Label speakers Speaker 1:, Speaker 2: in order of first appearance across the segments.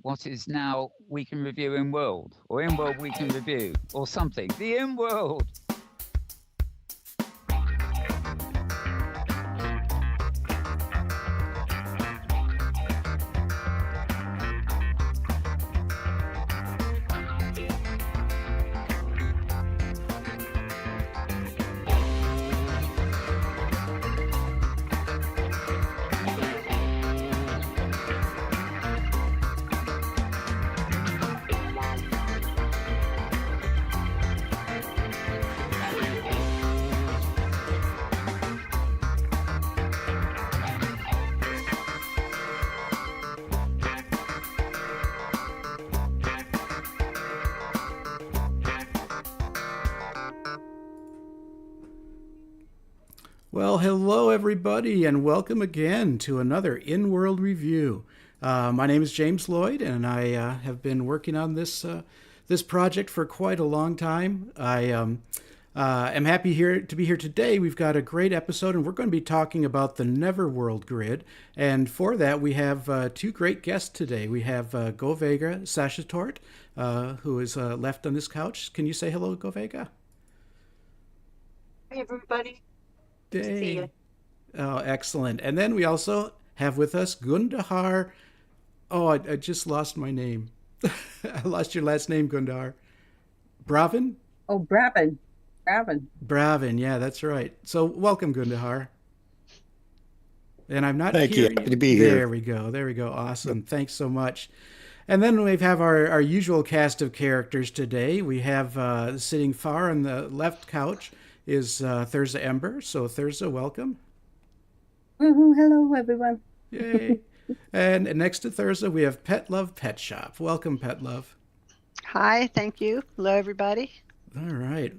Speaker 1: what is now We Can Review Inworld, or Inworld We Can Review, or something. The Inworld!
Speaker 2: Well, hello everybody, and welcome again to another In-World review. My name is James Lloyd, and I have been working on this project for quite a long time. I am happy to be here today. We've got a great episode, and we're going to be talking about the Neverworld grid. And for that, we have two great guests today. We have Govega Sachertorte, who is left on this couch. Can you say hello, Govega?
Speaker 3: Hi, everybody.
Speaker 2: Day. Oh, excellent. And then we also have with us Gundahar. Oh, I just lost my name. I lost your last name, Gundahar. Bravin?
Speaker 3: Oh, Bravin.
Speaker 2: Bravin, yeah, that's right. So welcome, Gundahar. And I'm not
Speaker 4: Thank you.
Speaker 2: hearing
Speaker 4: Happy to be here.
Speaker 2: There we go. Awesome. Thanks so much. And then we have our usual cast of characters today. We have sitting far on the left couch is Thurza Ember. So Thurza, welcome.
Speaker 3: Hello, everyone.
Speaker 2: Yay. And next to Thurza, we have Pet Love Pet Shop. Welcome, Pet Love.
Speaker 5: Hi, thank you. Hello, everybody.
Speaker 2: All right.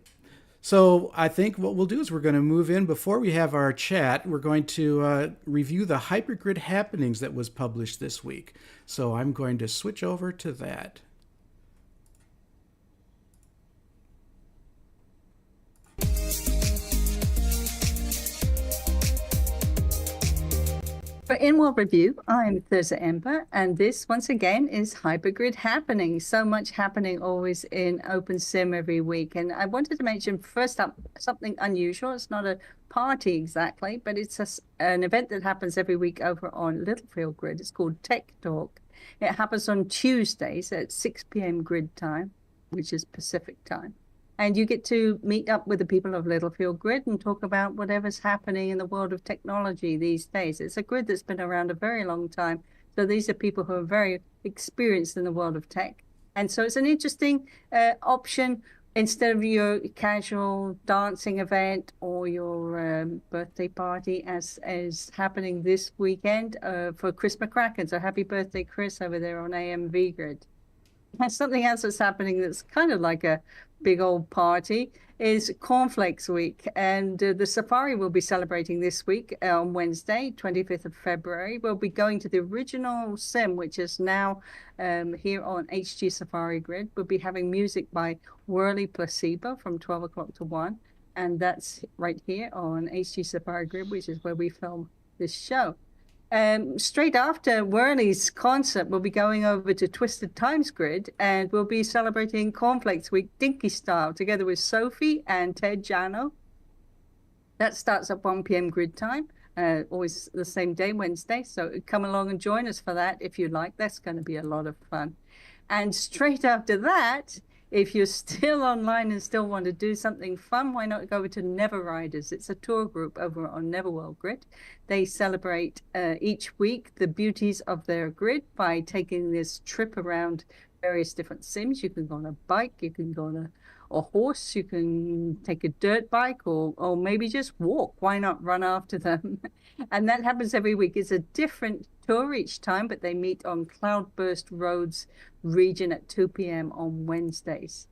Speaker 2: So I think what we'll do is we're going to move in. Before we have our chat, we're going to review the Hypergrid Happenings that was published this week. So I'm going to switch over to that.
Speaker 3: For Inworld Review, I'm Thurza Ember, and this, once again, is Hypergrid Happening. So much happening always in OpenSim every week. And I wanted to mention, first up, something unusual. It's not a party exactly, but it's an event that happens every week over on Littlefield Grid. It's called Tech Talk. It happens on Tuesdays at 6 p.m. grid time, which is Pacific time. And you get to meet up with the people of Littlefield Grid and talk about whatever's happening in the world of technology these days. It's a grid that's been around a very long time. So these are people who are very experienced in the world of tech. And so it's an interesting option instead of your casual dancing event or your birthday party as happening this weekend for Chris McCracken. So happy birthday, Chris, over there on AMV Grid. And something else that's happening that's kind of like a big old party is Cornflakes Week, and the Safari will be celebrating this week on Wednesday, 25th of February. We'll be going to the original sim, which is now here on HG Safari Grid. We'll be having music by Whirly Placebo from 12 o'clock to 1, and that's right here on HG Safari Grid, which is where we film this show. Straight after Whirly's concert, we'll be going over to Twisted Times Grid, and we'll be celebrating Cornflakes Week Dinky style together with Sophie and Ted Jano. That starts at 1 p.m. grid time, always the same day, Wednesday. So come along and join us for that if you like. That's going to be a lot of fun. And straight after that, if you're still online and still want to do something fun, why not go over to Never Riders? It's a tour group over on Neverworld Grid. They celebrate each week the beauties of their grid by taking this trip around various different sims. You can go on a bike, you can go on a horse, you can take a dirt bike, or maybe just walk. Why not run after them? And that happens every week. It's a different tour each time, but they meet on Cloudburst Roads region at 2 p.m. on Wednesdays.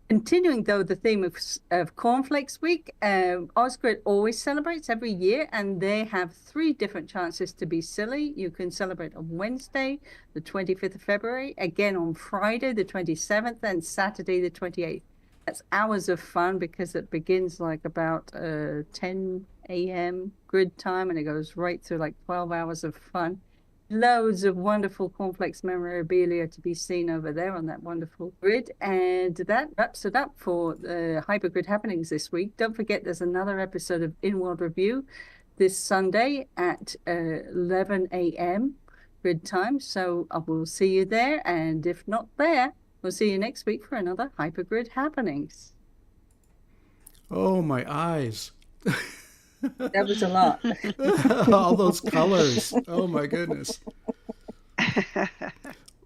Speaker 3: Continuing, though, the theme of Cornflakes Week, Osgrid always celebrates every year, and they have 3 different chances to be silly. You can celebrate on Wednesday, the 25th of February, again on Friday, the 27th, and Saturday, the 28th. That's hours of fun because it begins like about 10 a.m. grid time, and it goes right through like 12 hours of fun. Loads of wonderful Cornflakes memorabilia to be seen over there on that wonderful grid. And that wraps it up for the Hypergrid happenings this week. Don't forget, there's another episode of Inworld Review this Sunday at 11 a.m. grid time. So I will see you there. And if not there, we'll see you next week for another Hypergrid happenings.
Speaker 2: Oh, my eyes.
Speaker 3: That was a lot.
Speaker 2: All those colors. Oh, my goodness.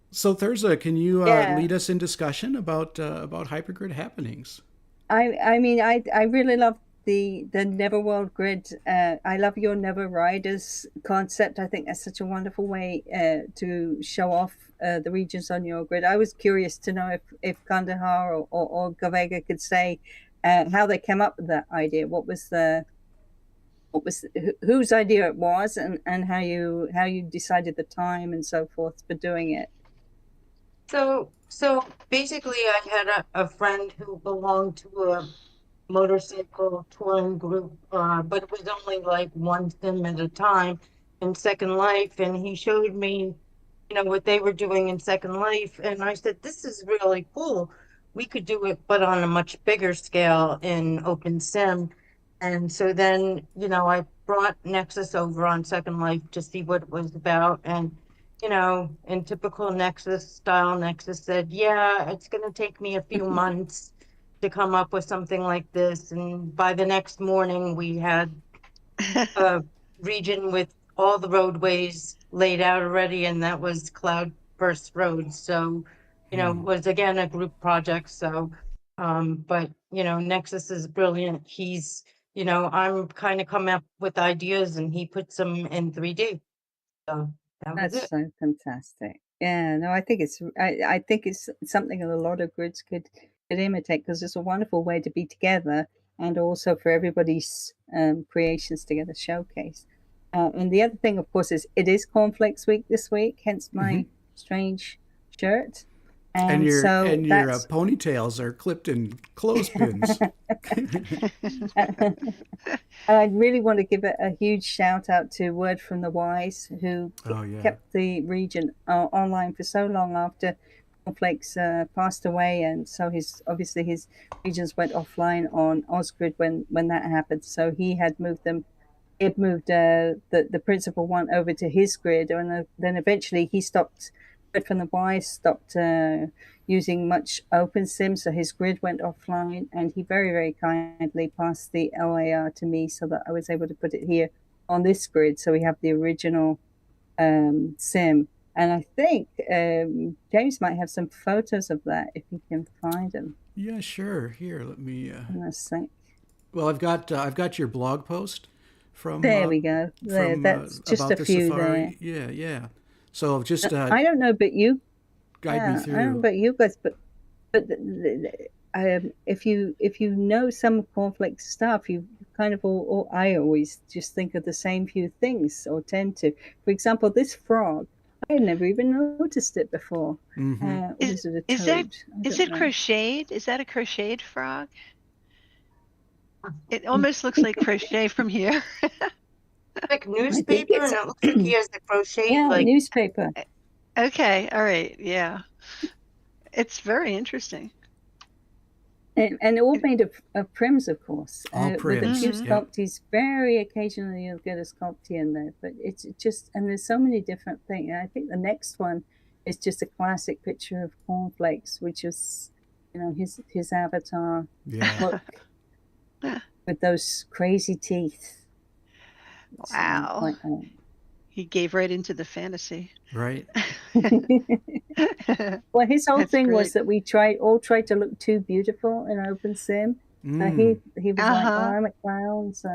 Speaker 2: So, Thurza, can you lead us in discussion about Hypergrid happenings?
Speaker 3: I mean, I really love the Neverworld grid. I love your Never Riders concept. I think that's such a wonderful way to show off the regions on your grid. I was curious to know if Gundahar or Govega could say how they came up with that idea. What was whose idea it was, and how you decided the time and so forth for doing it.
Speaker 4: So basically, I had a friend who belonged to a motorcycle touring group, but it was only like one sim at a time in Second Life, and he showed me, what they were doing in Second Life, and I said, "This is really cool. We could do it, but on a much bigger scale in Open Sim." And so then, I brought Nexus over on Second Life to see what it was about, and in typical Nexus style, Nexus said, "Yeah, it's going to take me a few months to come up with something like this." And by the next morning, we had a region with all the roadways laid out already, and that was Cloudburst Road. So, it was again a group project. So, but Nexus is brilliant. He's, I'm kind of coming up with ideas, and he puts them in 3D. So.
Speaker 3: That's so fantastic. Yeah, no, I think it's something that a lot of grids could imitate, because it's a wonderful way to be together, and also for everybody's creations together showcase. And the other thing, of course, is it is Cornflakes week this week, hence my strange shirt.
Speaker 2: And your ponytails are clipped in clothespins.
Speaker 3: I really want to give a huge shout out to Word from the Wise, who kept the region online for so long after Cornflakes passed away, and so his regions went offline on Osgrid when that happened. So he had moved them. He had moved the principal one over to his grid, and then eventually he stopped. But from the Wise stopped using much open sim, so his grid went offline, and he very, very kindly passed the LAR to me so that I was able to put it here on this grid. So we have the original sim, and I think James might have some photos of that if he can find them.
Speaker 2: Yeah, sure. Here, let me.
Speaker 3: Well,
Speaker 2: I've got your blog post from.
Speaker 3: There we go. There, that's just a few
Speaker 2: safari.
Speaker 3: there.
Speaker 2: Yeah. So just
Speaker 3: I don't know about you.
Speaker 2: Guide me through.
Speaker 3: I don't know about you guys, but if you know some Cornflakes stuff, you kind of I always just think of the same few things, or tend to. For example, this frog, I had never even noticed it before.
Speaker 5: Is it crocheted? Is that a crocheted frog? It almost looks like crochet from here.
Speaker 4: Like newspaper, and it looks like he has the crochet.
Speaker 3: Yeah,
Speaker 4: like
Speaker 3: newspaper.
Speaker 5: Okay, all right, yeah. It's very interesting.
Speaker 3: And all made of prims, of course.
Speaker 2: All prims.
Speaker 3: With a few sculpties. Very occasionally you'll get a sculptie in there, but it's just, and there's so many different things. And I think the next one is just a classic picture of Cornflakes, which is, his avatar look with those crazy teeth.
Speaker 5: Wow. He gave right into the fantasy.
Speaker 2: Right.
Speaker 3: Well, his whole thing was that we tried to look too beautiful in Open Sim. He was like, I'm a clown. So,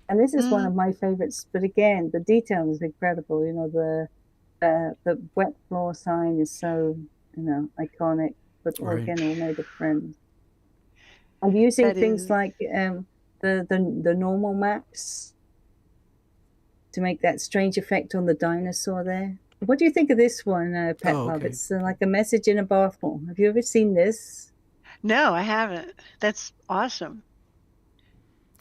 Speaker 3: and this is one of my favorites. But again, the detail is incredible. The wet floor sign is so iconic. But again, all made of friends. I'm using things like the normal maps to make that strange effect on the dinosaur there. What do you think of this one, Pet Love? It's like a message in a bottle. Have you ever seen this?
Speaker 5: No, I haven't. That's awesome.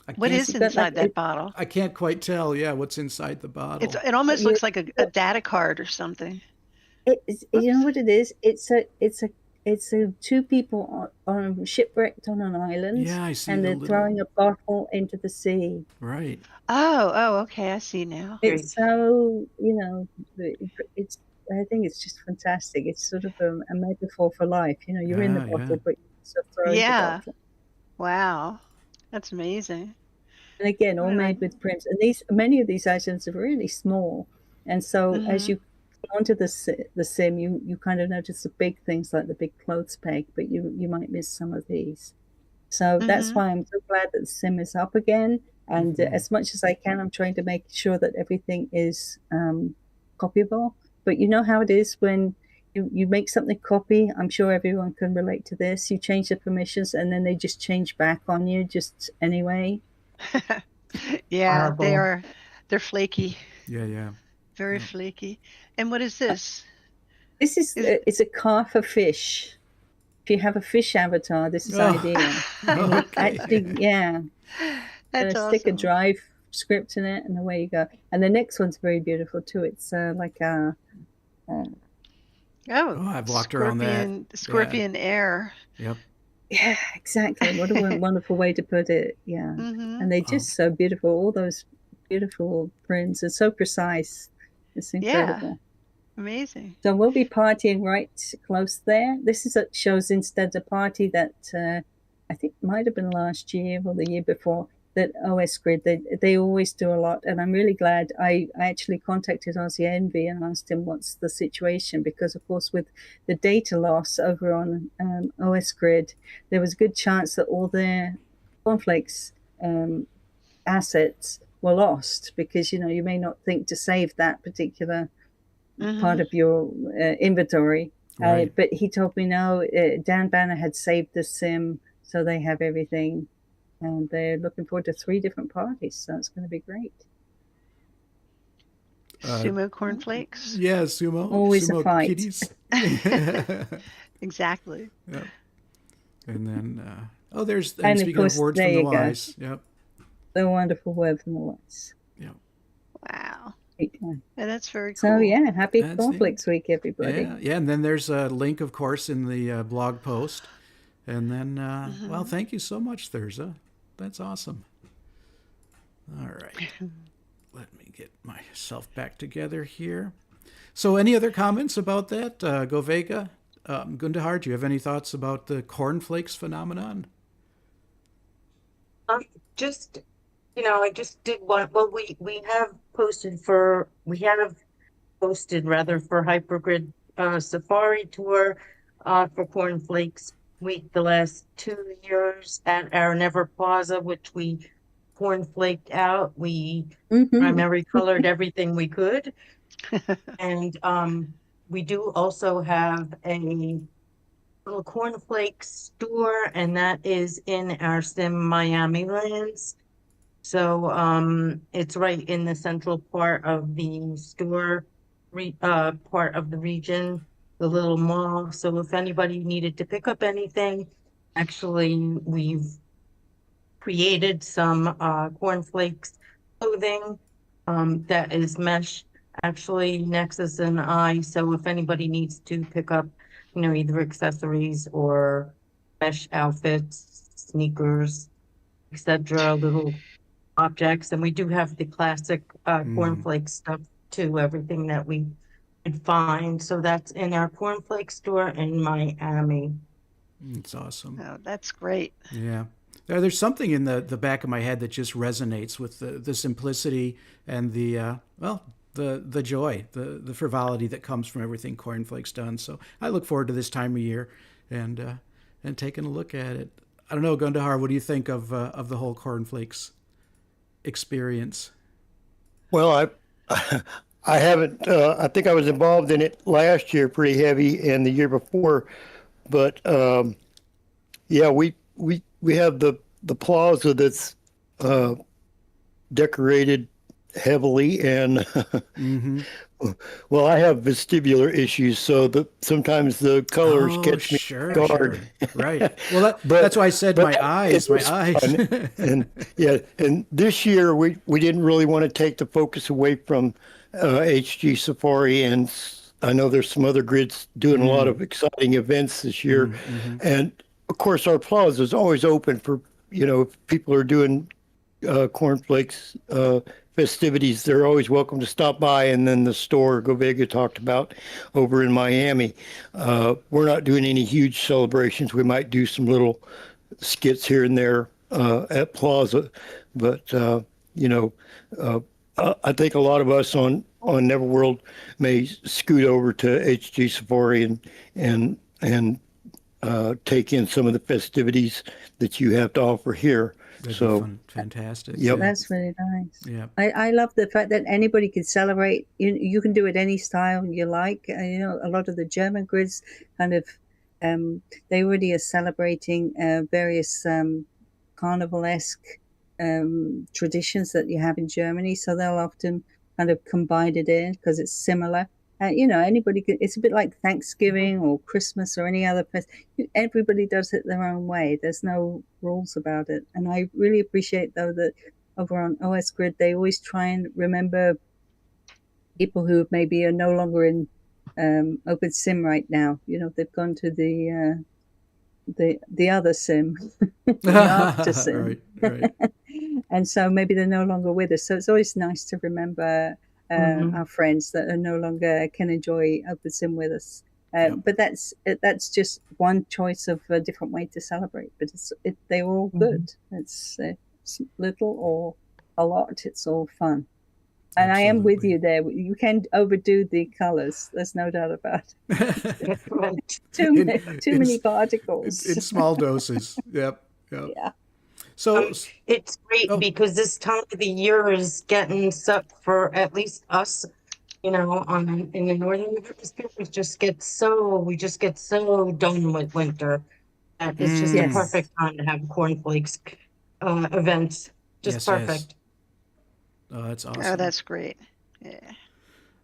Speaker 2: I
Speaker 5: What
Speaker 2: can't,
Speaker 5: is
Speaker 3: You've got
Speaker 5: inside
Speaker 3: like
Speaker 5: that bottle?
Speaker 2: I can't quite tell. Yeah, what's inside the bottle?
Speaker 5: It almost
Speaker 3: you,
Speaker 5: looks like a data card or something.
Speaker 3: it's you know
Speaker 5: Whoops.
Speaker 3: what it is? It's a two people on shipwrecked on an island,
Speaker 2: Yeah, I see
Speaker 3: and
Speaker 2: the
Speaker 3: they're
Speaker 2: little.
Speaker 3: throwing a bottle into the sea.
Speaker 2: Right.
Speaker 5: Oh, okay. I see now.
Speaker 4: Great.
Speaker 3: It's so it's I think it's just fantastic. It's sort of a metaphor for life. You're in the
Speaker 2: Yeah, yeah.
Speaker 3: bottle, but you're also throwing the
Speaker 5: Yeah.
Speaker 3: bottle.
Speaker 5: Wow. That's amazing.
Speaker 3: And again, all
Speaker 5: What did
Speaker 3: made with prints. And many of these items are really small. And so as
Speaker 5: Mm-hmm.
Speaker 3: you go onto the sim, you kind of notice the big things like the big clothes peg, but you might miss some of these. So that's
Speaker 5: Mm-hmm.
Speaker 3: why I'm so glad that the sim is up again. And
Speaker 2: Mhm.
Speaker 3: as much as I can, I'm trying to make sure that everything is copyable. But you know how it is when you make something copy. I'm sure everyone can relate to this. You change the permissions and then they just change back on you just anyway.
Speaker 5: Yeah,
Speaker 4: Horrible.
Speaker 5: they're flaky,
Speaker 2: Yeah, yeah.
Speaker 5: very
Speaker 2: Yep.
Speaker 5: flaky. And what is this?
Speaker 3: This is
Speaker 5: Is
Speaker 3: it's a car for fish. If you have a fish avatar, this is
Speaker 2: Oh,
Speaker 3: ideal. And it actually,
Speaker 2: okay.
Speaker 3: yeah,
Speaker 5: That's
Speaker 3: gonna stick a
Speaker 5: awesome.
Speaker 3: drive script in it, and away you go. And the next one's very beautiful too. It's like uh,
Speaker 5: Oh,
Speaker 2: Oh, I've walked around that. Yeah.
Speaker 5: scorpion air.
Speaker 2: Yep.
Speaker 3: yeah, exactly. What a wonderful way to put it. Yeah,
Speaker 5: Mm-hmm.
Speaker 3: and they're
Speaker 2: Oh,
Speaker 3: just so beautiful. All those beautiful prints are so precise. It's
Speaker 5: Yeah,
Speaker 3: incredible.
Speaker 5: amazing.
Speaker 3: So we'll be partying right close there. This is shows instead a party that I think might have been last year or the year before, that OS Grid. They always do a lot, and I'm really glad. I actually contacted Aussie Envy and asked him what's the situation, because of course with the data loss over on OS Grid, there was a good chance that all their Cornflakes assets were lost, because you may not think to save that particular
Speaker 5: Mm-hmm.
Speaker 3: part of your inventory.
Speaker 2: right.
Speaker 3: But he told me no, Dan Banner had saved the sim, so they have everything. And they're looking forward to 3 different parties, so it's going to be great.
Speaker 5: Sumo cornflakes.
Speaker 2: Yeah, sumo,
Speaker 3: Always a
Speaker 2: sumo
Speaker 3: fight.
Speaker 2: kitties.
Speaker 5: Exactly.
Speaker 2: Yep. And then, and
Speaker 3: And of
Speaker 2: speaking of
Speaker 3: course,
Speaker 2: words
Speaker 3: there
Speaker 2: from the
Speaker 3: you go.
Speaker 2: wise, yep,
Speaker 3: The wonderful word from the wise.
Speaker 2: yep.
Speaker 5: Wow.
Speaker 3: Great time.
Speaker 5: Yeah, that's very
Speaker 3: So
Speaker 5: cool.
Speaker 3: yeah, happy
Speaker 2: That's
Speaker 3: Cornflakes week, everybody.
Speaker 2: Yeah, yeah, and then there's a link, of course, in the blog post. And then, well,
Speaker 5: Mm-hmm.
Speaker 2: thank you so much, Thurza. That's awesome. All right. Let me get myself back together here. So, any other comments about that? Govega, Gundahar, do you have any thoughts about the cornflakes phenomenon?
Speaker 4: Just, I just did one. Well, we have posted rather for Hypergrid Safari Tour for Cornflakes Week the last 2 years at our Never Plaza, which we cornflaked out. We primary colored everything we could. And we do also have a little cornflake store, and that is in our Sim Miami lands. So it's right in the central part of the store, part of the region, the little mall. So if anybody needed to pick up anything, actually we've created some cornflakes clothing that is mesh, actually Nexus and I. So if anybody needs to pick up, either accessories or mesh outfits, sneakers, etc., little objects, and we do have the classic cornflake stuff too, everything that we could find. So that's in our cornflake store in Miami.
Speaker 2: It's awesome.
Speaker 5: Oh, that's great.
Speaker 2: Yeah. There's something in the back of my head that just resonates with the simplicity and the joy, the frivolity that comes from everything Cornflake's done. So I look forward to this time of year and taking a look at it. I don't know, Gundahar, what do you think of the whole Cornflakes experience?
Speaker 6: Well, I haven't. I think I was involved in it last year, pretty heavy, and the year before. But yeah, we have the plaza that's decorated heavily, and
Speaker 2: Mm-hmm.
Speaker 6: well, I have vestibular issues, so sometimes the colors
Speaker 2: Oh,
Speaker 6: catch me
Speaker 2: sure,
Speaker 6: off
Speaker 2: sure.
Speaker 6: guard.
Speaker 2: Right. Well, that's
Speaker 6: But
Speaker 2: why I said
Speaker 6: but
Speaker 2: my
Speaker 6: it
Speaker 2: eyes, my
Speaker 6: was
Speaker 2: eyes.
Speaker 6: fun, and yeah, and this year we didn't really want to take the focus away from HG Safari, and I know there's some other grids doing a lot of exciting events this year,
Speaker 2: Mm-hmm.
Speaker 6: and of course our plaza is always open for if people are doing cornflakes festivities. They're always welcome to stop by. And then the store Govega talked about over in Miami. We're not doing any huge celebrations. We might do some little skits here and there at Plaza, but I think a lot of us on Neverworld may scoot over to HG Safari and take in some of the festivities that you have to offer here.
Speaker 2: That'd
Speaker 6: So,
Speaker 2: be fun. Fantastic.
Speaker 6: Yep.
Speaker 2: Yeah.
Speaker 3: That's really nice.
Speaker 2: Yeah.
Speaker 3: I love the fact that anybody can celebrate. You can do it any style you like. A lot of the German grids kind of they really are celebrating various carnival-esque traditions that you have in Germany. So they'll often kind of combine it in because it's similar. Anybody can. It's a bit like Thanksgiving or Christmas or any other fest. Everybody does it their own way. There's no rules about it. And I really appreciate, though, that over on OS Grid, they always try and remember people who maybe are no longer in Open Sim right now. They've gone to the other sim, the after sim.
Speaker 2: Right.
Speaker 3: And so maybe they're no longer with us. So it's always nice to remember our friends that are no longer can enjoy Open Sim with us.
Speaker 2: Yep.
Speaker 3: But that's just one choice of a different way to celebrate. But they're all good. It's little or a lot. It's all fun. And I am with
Speaker 2: Absolutely.
Speaker 3: you there. You can overdo the colors. There's no doubt about it.
Speaker 4: Right.
Speaker 3: Too many particles.
Speaker 2: In small doses. Yep.
Speaker 3: Yeah.
Speaker 2: So,
Speaker 4: It's great
Speaker 2: Oh.
Speaker 4: because this time of the year is getting sucked for at least us, in the northern hemisphere. We just get so done with winter. And it's just the
Speaker 3: Yes.
Speaker 4: perfect time to have cornflakes events. Just
Speaker 2: Yes, yes.
Speaker 4: perfect.
Speaker 2: oh, that's awesome.
Speaker 5: Oh, that's great. Yeah.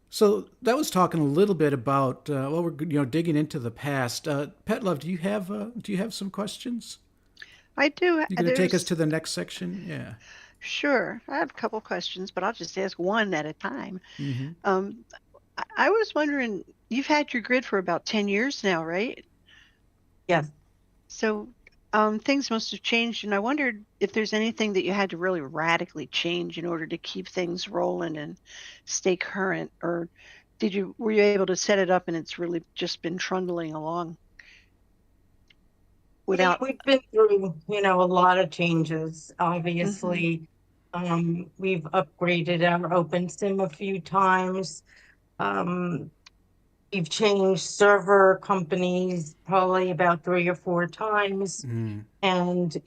Speaker 2: So that was talking a little bit about we're digging into the past. Pet Love, do you have some questions?
Speaker 5: I do.
Speaker 2: You going to take us
Speaker 5: There's-
Speaker 2: to the next section? Yeah.
Speaker 5: Sure. I have a couple questions, but I'll just ask one at a time.
Speaker 2: Mm-hmm.
Speaker 5: I was wondering, you've had your grid for about 10 years now, right?
Speaker 4: Yes.
Speaker 5: So things must have changed, and I wondered if there's anything that you had to really radically change in order to keep things rolling and stay current, or were you able to set it up and it's really just been trundling along without?
Speaker 4: We've been through, a lot of changes. Obviously, we've upgraded our open sim a few times. We've changed server companies probably about 3 or 4 times. And,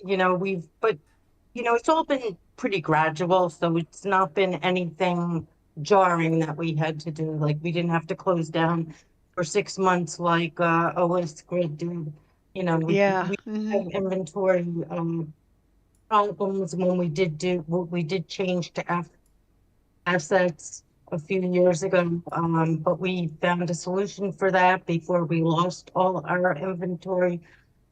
Speaker 4: it's all been pretty gradual. So it's not been anything jarring that we had to do. Like we didn't have to close down for 6 months like OS Grid did. We
Speaker 5: Yeah.
Speaker 4: have inventory problems when we did change to assets a few years ago, but we found a solution for that before we lost all our inventory,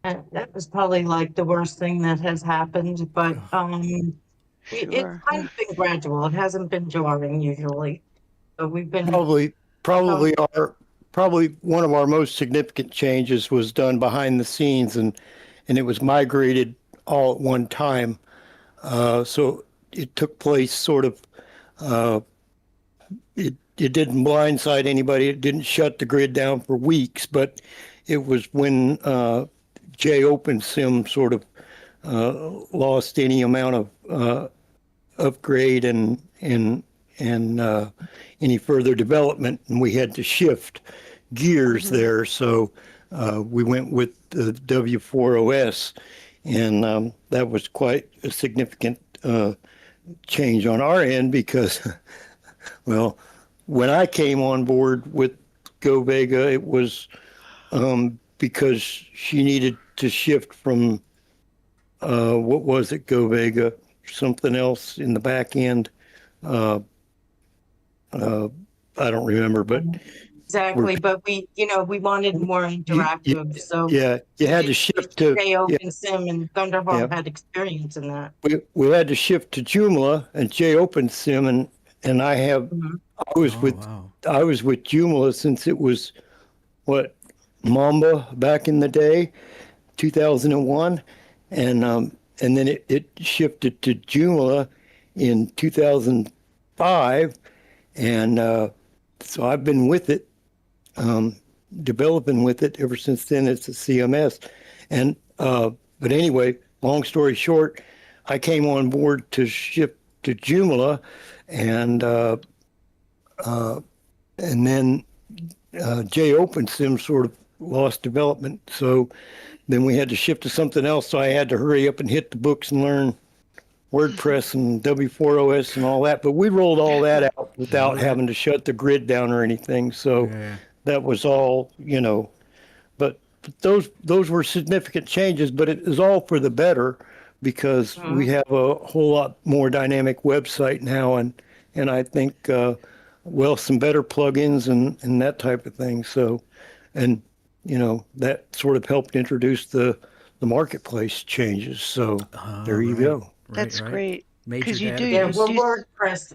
Speaker 4: and that was probably like the worst thing that has happened. But it's
Speaker 5: Sure.
Speaker 4: kind of been gradual. It hasn't been jarring usually. So we've been
Speaker 6: Probably one of our most significant changes was done behind the scenes, and it was migrated all at one time. So it took place sort of. It didn't blindside anybody. It didn't shut the grid down for weeks, but it was when J OpenSim sort of lost any amount of upgrade and any further development, and we had to shift gears there. So we went with the W4OS, and that was quite a significant change on our end because, well, when I came on board with Govega, it was because she needed to shift from what was it, Govega, something else in the back end. I don't remember, but
Speaker 4: Exactly, but we wanted more interactive, so
Speaker 6: you had to shift to
Speaker 4: Stay Open Sim and Gundahar had experience in that.
Speaker 6: we had to shift to Joomla and J Open Sim, and I was I was with Joomla since it was what Mamba back in the day, 2001, and then it shifted to Joomla in 2005, and so I've been with it, developing with it ever since then. It's a CMS, and but anyway, long story short, I came on board to shift to Joomla, and then J OpenSim sort of lost development, so then we had to shift to something else. So I had to hurry up and hit the books and learn WordPress and W4OS and all that. But we rolled all that out without having to shut the grid down or anything. So that was all, But those were significant changes. But it is all for the better because we have a whole lot more dynamic website now, and I think some better plugins and that type of thing. So, and that sort of helped introduce the marketplace changes. So there you go.
Speaker 5: That's great. Because you do.
Speaker 4: Yeah, we're WordPress.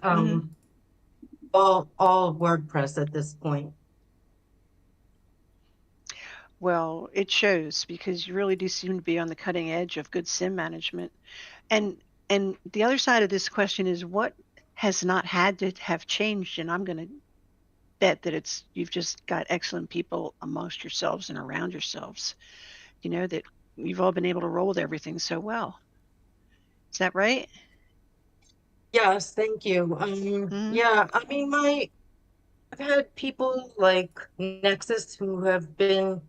Speaker 4: All WordPress at this point.
Speaker 5: Well, it shows because you really do seem to be on the cutting edge of good sim management. And the other side of this question is what has not had to have changed, and I'm going to bet that you've just got excellent people amongst yourselves and around yourselves, that you've all been able to roll with everything so well. Is that right?
Speaker 4: Yes, thank you. Yeah, I mean, I've had people like Nexus who have been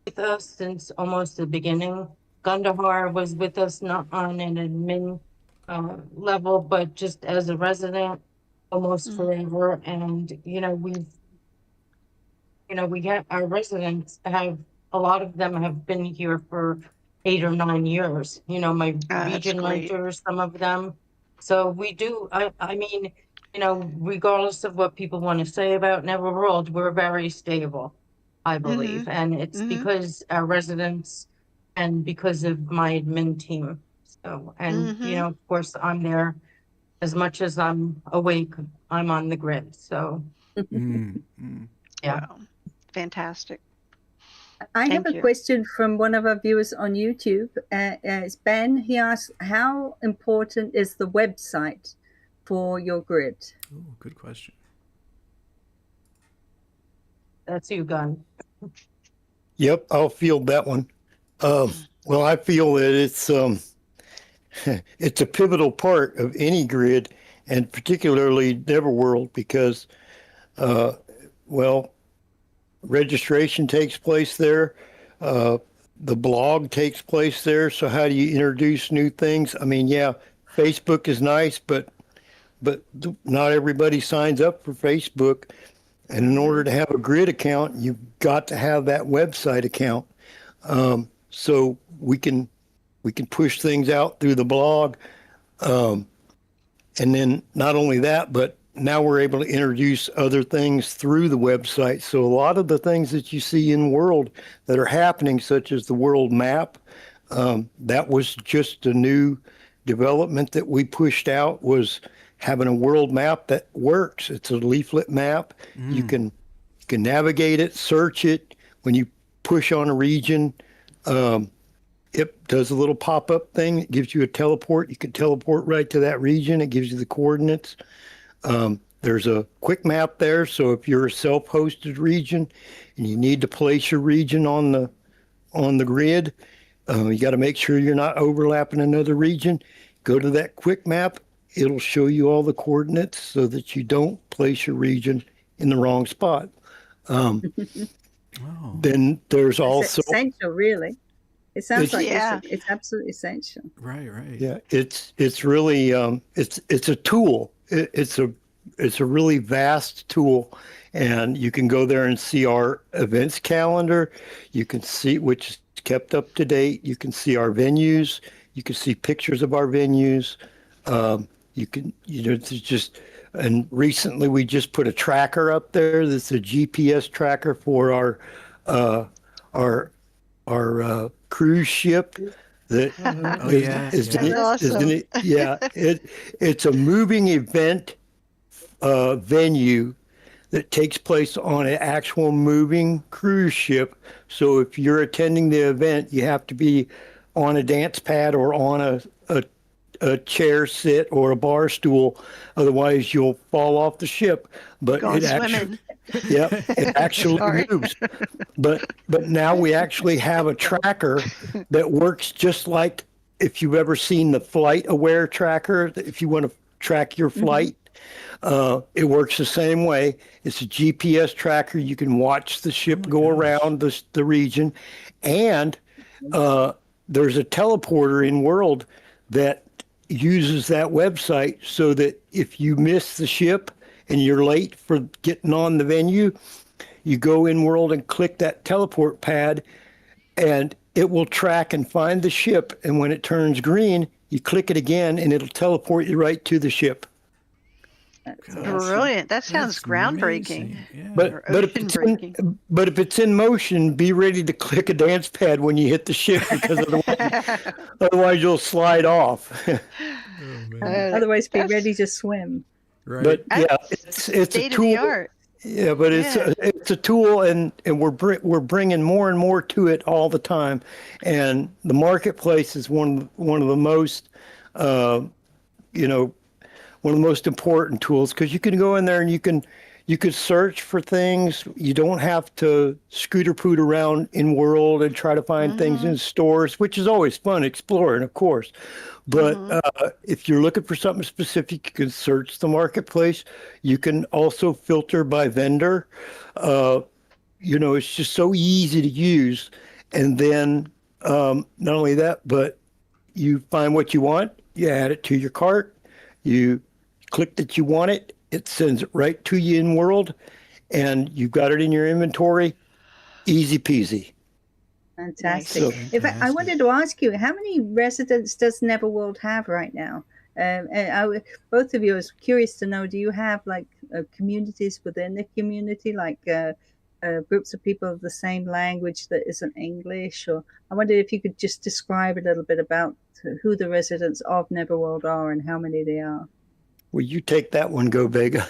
Speaker 4: with us since almost the beginning. Gundahar was with us not on an admin level, but just as a resident almost forever. And we get our residents a lot of them have been here for 8 or 9 years. My region renters, some of them. So we do. I mean, regardless of what people want to say about Neverworld, we're very stable, I believe, and it's because our residents and because of my admin team. So, and of course, I'm there as much as I'm awake. I'm on the grid. So, yeah,
Speaker 5: wow. Fantastic.
Speaker 3: I have a question from one of our viewers on YouTube. It's Ben. He asks, how important is the website for your grid?
Speaker 2: Oh, good question.
Speaker 4: That's you, Gun.
Speaker 6: Yep, I'll field that one. Well, I feel that it's a pivotal part of any grid, and particularly Neverworld, because, registration takes place there. The blog takes place there. So how do you introduce new things? I mean, yeah, Facebook is nice, but not everybody signs up for Facebook. And in order to have a grid account, you've got to have that website account. So we can push things out through the blog. And then not only that, but now we're able to introduce other things through the website. So a lot of the things that you see in World that are happening, such as the world map, that was just a new development that we pushed out, was having a world map that works. It's a leaflet map. You can navigate it, search it. When you push on a region, it does a little pop-up thing. It gives you a teleport. You can teleport right to that region. It gives you the coordinates. There's a quick map there, so if you're a self-hosted region and you need to place your region on the grid, you got to make sure you're not overlapping another region. Go to that quick map. It'll show you all the coordinates so that you don't place your region in the wrong spot. Then there's also
Speaker 3: essential, really. It sounds like it's absolutely essential.
Speaker 2: Right.
Speaker 6: Yeah, it's really it's a tool. It's a really vast tool, and you can go there and see our events calendar. You can see which is kept up to date. You can see our venues. You can see pictures of our venues. You can, there's just And recently we just put a tracker up there that's a GPS tracker for uh, our cruise ship that
Speaker 2: Oh, yeah.
Speaker 5: That's awesome.
Speaker 6: it's a moving event venue that takes place on an actual moving cruise ship. So if you're attending the event, you have to be on a dance pad or on a chair sit or a bar stool. Otherwise, you'll fall off the ship. But
Speaker 5: Going swimming.
Speaker 6: it actually
Speaker 5: Sorry.
Speaker 6: moves. But now we actually have a tracker that works just like if you've ever seen the Flight Aware tracker. If you want to track your flight, it works the same way. It's a GPS tracker. You can watch the ship go around the region, and there's a teleporter in World that uses that website so that if you miss the ship and you're late for getting on the venue, you go in World and click that teleport pad, and it will track and find the ship. And when it turns green, you click it again, and it'll teleport you right to the ship.
Speaker 3: That's
Speaker 5: Brilliant. That sounds
Speaker 2: That's
Speaker 5: groundbreaking.
Speaker 2: amazing. Yeah.
Speaker 6: But if it's in motion, be ready to click a dance pad when you hit the ship, because otherwise you'll slide off.
Speaker 3: Otherwise, be
Speaker 5: That's
Speaker 3: ready to swim.
Speaker 2: Right.
Speaker 6: But yeah,
Speaker 5: That's
Speaker 6: it's a
Speaker 5: state of the
Speaker 6: tool.
Speaker 5: art.
Speaker 6: Yeah, but it's a tool, and we're bringing more and more to it all the time, and the marketplace is one of the most you know one of the most important tools, because you can go in there and you could search for things. You don't have to scooter poot around in World and try to find things in stores, which is always fun exploring, of course. But if you're looking for something specific, you can search the marketplace. You can also filter by vendor. It's just so easy to use. And then not only that, but you find what you want, you add it to your cart, you click that you want it, it sends it right to you in World, and you've got it in your inventory. Easy peasy.
Speaker 3: Fantastic.
Speaker 6: So,
Speaker 3: In fact, I wanted to ask you, how many residents does Neverworld have right now? Both of you, I was curious to know, do you have like communities within the community, like groups of people of the same language that isn't English? Or I wondered if you could just describe a little bit about who the residents of Neverworld are and how many they are.
Speaker 6: Will you take that one, Govega?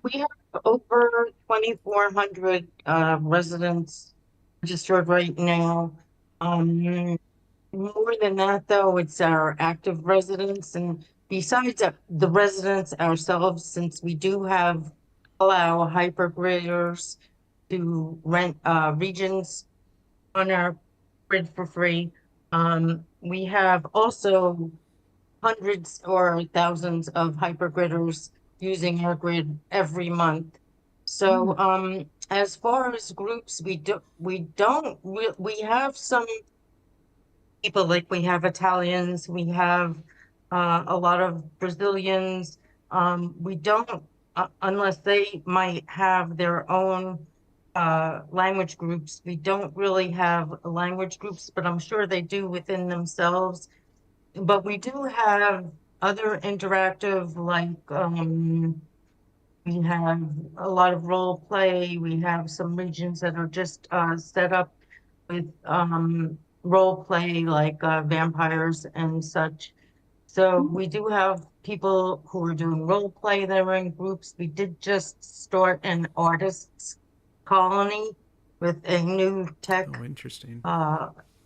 Speaker 4: We have over 2,400 residents registered right now. More than that, though, it's our active residents. And besides the residents ourselves, since we do allow hypergriders to rent regions on our grid for free, we have also hundreds or thousands of hypergridders using our grid every month. So as far as groups, we have some people, like we have Italians, we have a lot of Brazilians. We don't, unless they might have their own language groups, we don't really have language groups, but I'm sure they do within themselves. But we do have other interactive, like we have a lot of role play. We have some regions that are just set up with role play, like vampires and such. So we do have people who are doing role play that are in groups. We did just start an artists colony with a new tech
Speaker 2: Oh, interesting.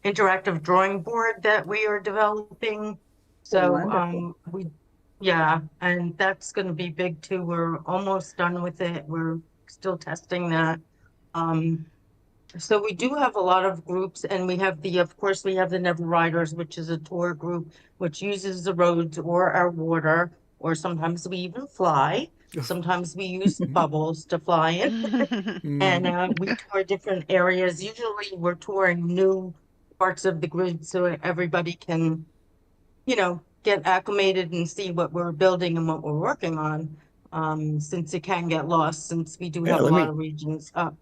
Speaker 4: interactive drawing board that we are developing. So
Speaker 3: Wonderful.
Speaker 4: and that's going to be big too. We're almost done with it. We're still testing that. So we do have a lot of groups, and of course we have the Never Riders, which is a tour group which uses the roads or our water, or sometimes we even fly. Sometimes we use bubbles to fly in. And we tour different areas. Usually we're touring new parts of the grid so everybody can, get acclimated and see what we're building and what we're working on, since it can get lost, since we do have a lot of regions up.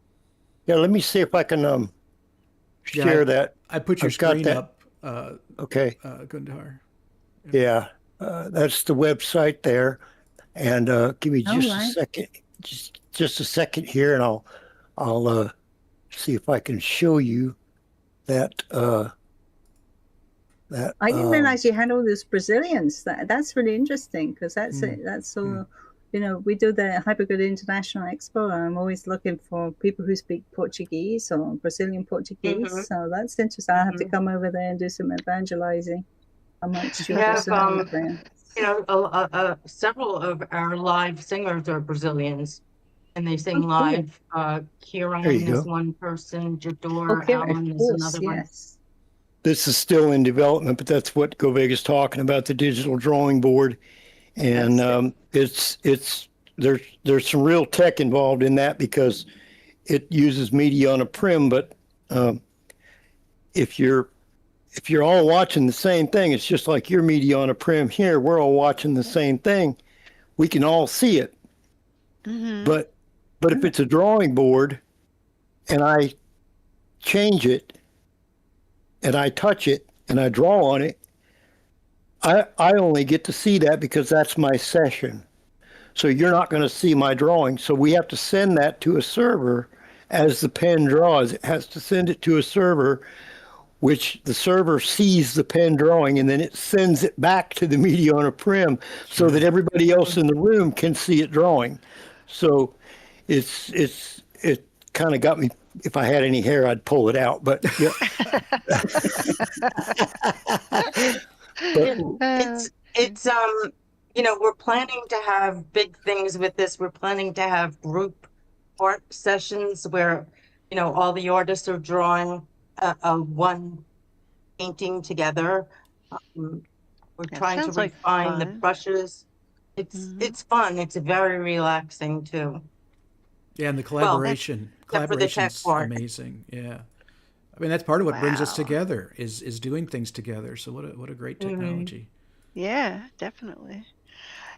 Speaker 6: Yeah, let me see if I can share that.
Speaker 2: I put your
Speaker 6: I've got
Speaker 2: screen
Speaker 6: that.
Speaker 2: up,
Speaker 6: Okay.
Speaker 2: Gundahar.
Speaker 6: Yeah, that's the website there. And give me
Speaker 3: All
Speaker 6: just a
Speaker 3: right.
Speaker 6: second, just a second here, and I'll see if I can show you that that.
Speaker 3: I didn't realize you had all these Brazilians. That's really interesting because that's all. You know, we do the Hypergood International Expo, and I'm always looking for people who speak Portuguese or Brazilian Portuguese.
Speaker 4: Mhm.
Speaker 3: So that's interesting. I have to
Speaker 4: Mhm.
Speaker 3: come over there and do some evangelizing amongst
Speaker 4: We
Speaker 3: your
Speaker 4: have,
Speaker 3: Brazilian friends.
Speaker 4: you know, several of our live singers are Brazilians, and they sing
Speaker 3: Oh, cool.
Speaker 4: live.
Speaker 6: There you
Speaker 4: Kieran is
Speaker 6: go.
Speaker 4: one person, Jador
Speaker 3: Okay, of
Speaker 4: Allen is
Speaker 3: course,
Speaker 4: another one.
Speaker 3: yes.
Speaker 6: This is still in development, but that's what Govega is talking about, the digital drawing board. And it's there's some real tech involved in that because it uses media on a prim, but if you're all watching the same thing, it's just like your media on a prim here. We're all watching the same thing. We can all see it.
Speaker 5: Mm-hmm.
Speaker 6: But if it's a drawing board and I change it and I touch it and I draw on it, I only get to see that because that's my session. So you're not going to see my drawing. So we have to send that to a server as the pen draws. It has to send it to a server, which the server sees the pen drawing, and then it sends it back to the media on a prim so that everybody else in the room can see it drawing. So it kind of got me. If I had any hair, I'd pull it out. But yeah.
Speaker 4: It's you know, we're planning to have big things with this. We're planning to have group art sessions where, you know, all the artists are drawing one painting together. We're
Speaker 5: That
Speaker 4: trying to
Speaker 5: sounds like
Speaker 4: refine the
Speaker 5: fun.
Speaker 4: brushes. It's fun. It's very relaxing too.
Speaker 2: Yeah, and the
Speaker 4: Well, except for the tech
Speaker 2: collaboration's
Speaker 4: part.
Speaker 2: amazing. Yeah. I mean, that's part of what brings us
Speaker 5: Wow.
Speaker 2: together is doing things together. So what a great technology.
Speaker 5: Yeah, definitely.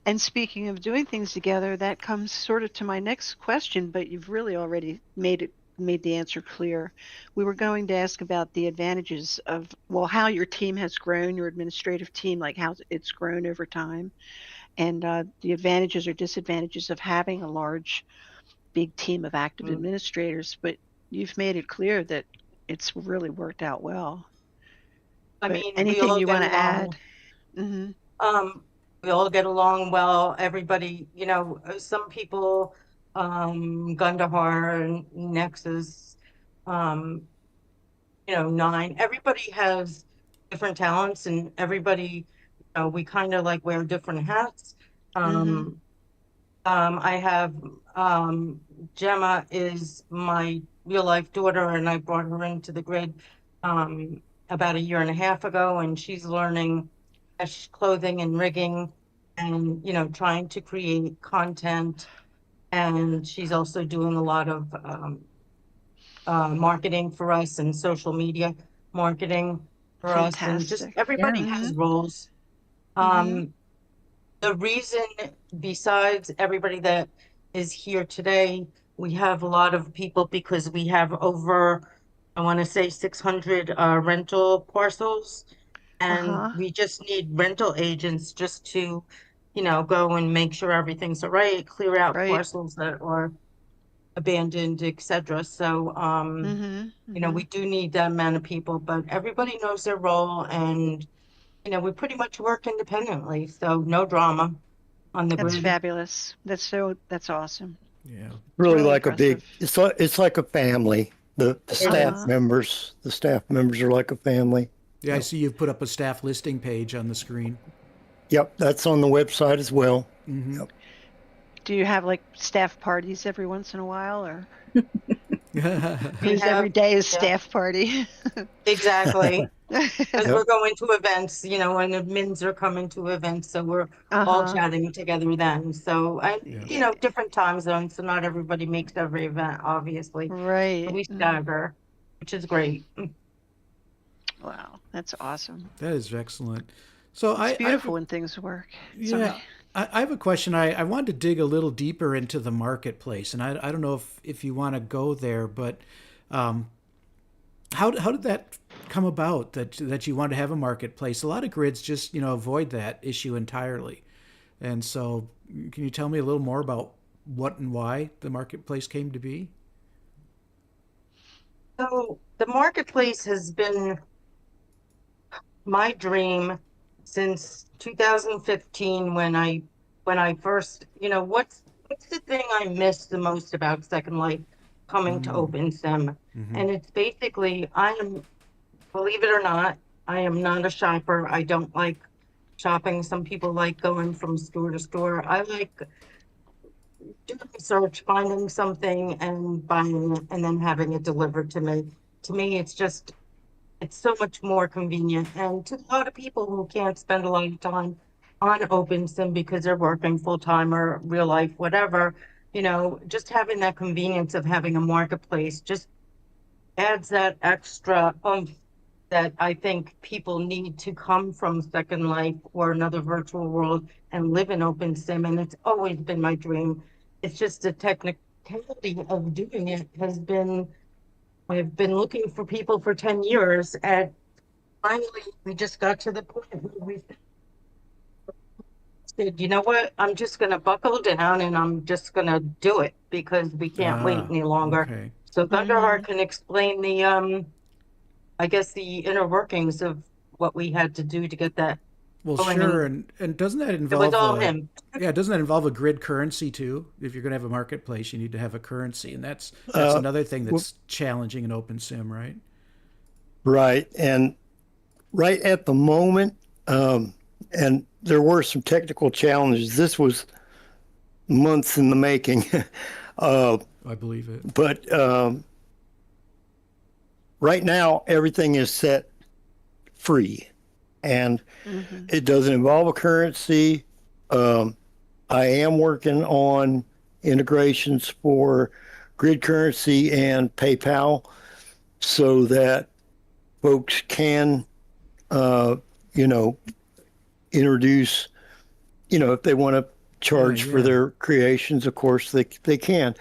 Speaker 5: And speaking of doing things together, that comes sort of to my next question, but you've really already made the answer clear. We were going to ask about the advantages of, well, how your team has grown, your administrative team, like how it's grown over time, and the advantages or disadvantages of having a large, big team of active
Speaker 4: Mm.
Speaker 5: administrators. But you've made it clear that it's really worked out well.
Speaker 4: I
Speaker 5: But
Speaker 4: mean, we
Speaker 5: anything
Speaker 4: all
Speaker 5: you
Speaker 4: get
Speaker 5: want to
Speaker 4: along.
Speaker 5: add? Mm-hmm.
Speaker 4: We all get along well. Everybody, you know, some people, Gundahar and Nexus, um, you know, Nine. Everybody has different talents, and everybody, you know, we kind of like wear different hats.
Speaker 5: Mm-hmm.
Speaker 4: I have Gemma is my real life daughter, and I brought her into the grid about a year and a half ago, and she's learning mesh clothing and rigging, and you know, trying to create content. And she's also doing a lot of marketing for us and social media marketing for us, and just
Speaker 5: Fantastic.
Speaker 4: everybody
Speaker 3: Yeah.
Speaker 5: Mm-hmm.
Speaker 4: has roles.
Speaker 5: Mm-hmm.
Speaker 4: The reason, besides everybody that is here today, we have a lot of people because we have over, I want to say 600 rental parcels, and
Speaker 5: Uh-huh.
Speaker 4: we just need rental agents just to, you know, go and make sure everything's all right, clear out
Speaker 5: Right.
Speaker 4: parcels that are abandoned, etc. So,
Speaker 5: Mm-hmm.
Speaker 4: you know,
Speaker 5: Mm-hmm.
Speaker 4: we do need that amount of people, but everybody knows their role, and you know, we pretty much work independently, so no drama on the
Speaker 5: That's
Speaker 4: grid.
Speaker 5: fabulous. That's awesome.
Speaker 2: Yeah.
Speaker 5: It's
Speaker 6: Really
Speaker 5: really
Speaker 6: like a big.
Speaker 5: impressive.
Speaker 6: It's like a family. The
Speaker 4: It
Speaker 6: staff
Speaker 4: is.
Speaker 6: members. The staff members are like a family.
Speaker 2: Yeah, I
Speaker 6: Yep.
Speaker 2: see you've put up a staff listing page on the screen.
Speaker 6: Yep, that's on the website as well.
Speaker 2: Mm-hmm.
Speaker 6: Yep.
Speaker 5: Do you have like staff parties every once in a while, or
Speaker 4: We
Speaker 5: is every
Speaker 4: have,
Speaker 5: day is
Speaker 4: yeah,
Speaker 5: staff party?
Speaker 4: exactly. Because
Speaker 6: Yep.
Speaker 4: we're going to events, you know, and admins are coming to events, so we're all
Speaker 5: Uh-huh.
Speaker 4: chatting together then. So, and
Speaker 2: Yeah.
Speaker 4: you
Speaker 5: Yeah.
Speaker 4: know, different time zones, so not everybody makes every event, obviously. But
Speaker 5: Right.
Speaker 4: we stagger, which is great.
Speaker 5: Wow, that's awesome.
Speaker 2: That is excellent. So
Speaker 5: It's
Speaker 2: I have
Speaker 5: beautiful when things work. Sorry.
Speaker 2: yeah, I have a question. I wanted to dig a little deeper into the marketplace, and I don't know if you want to go there, but how did that come about that you want to have a marketplace? A lot of grids just avoid that issue entirely, and so can you tell me a little more about what and why the marketplace came to be?
Speaker 4: So the marketplace has been my dream since 2015 when I first, what's the thing I miss the most about Second Life coming to OpenSim?
Speaker 2: Mm-hmm.
Speaker 4: And it's basically believe it or not, I am not a shopper. I don't like shopping. Some people like going from store to store. I like doing research, finding something and buying it and then having it delivered to me. To me, it's so much more convenient. And to a lot of people who can't spend a lot of time on OpenSim because they're working full time or real life, whatever, just having that convenience of having a marketplace just adds that extra oomph that I think people need to come from Second Life or another virtual world and live in OpenSim. And it's always been my dream. It's just the technicality of doing it I've been looking for people for 10 years, and finally we just got to the point where we said, you know what, I'm just going to buckle down and I'm just going to do it because we can't wait any longer.
Speaker 2: Okay.
Speaker 4: So Gundahar can explain I guess the inner workings of what we had to do to get that.
Speaker 2: Well,
Speaker 4: going.
Speaker 2: sure, and doesn't that
Speaker 4: It
Speaker 2: involve
Speaker 4: was all him.
Speaker 2: yeah, doesn't that involve a grid currency too? If you're going to have a marketplace, you need to have a currency, and that's another thing that's challenging in OpenSim, right?
Speaker 6: Right. And right at the moment, and there were some technical challenges. This was months in the making.
Speaker 2: I believe it.
Speaker 6: But right now, everything is set free, and it doesn't involve a currency. I am working on integrations for grid currency and PayPal so that folks can, introduce, if they want to charge for their creations, of course they can.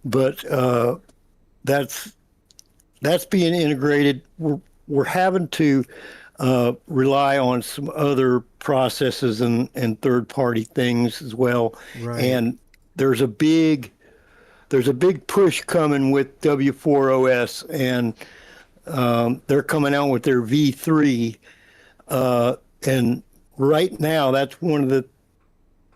Speaker 6: But that's being integrated. We're having to rely on some other processes and third-party things as well.
Speaker 2: Right.
Speaker 6: And there's a big push coming with W4OS, and they're coming out with their V3. And right now, that's one of the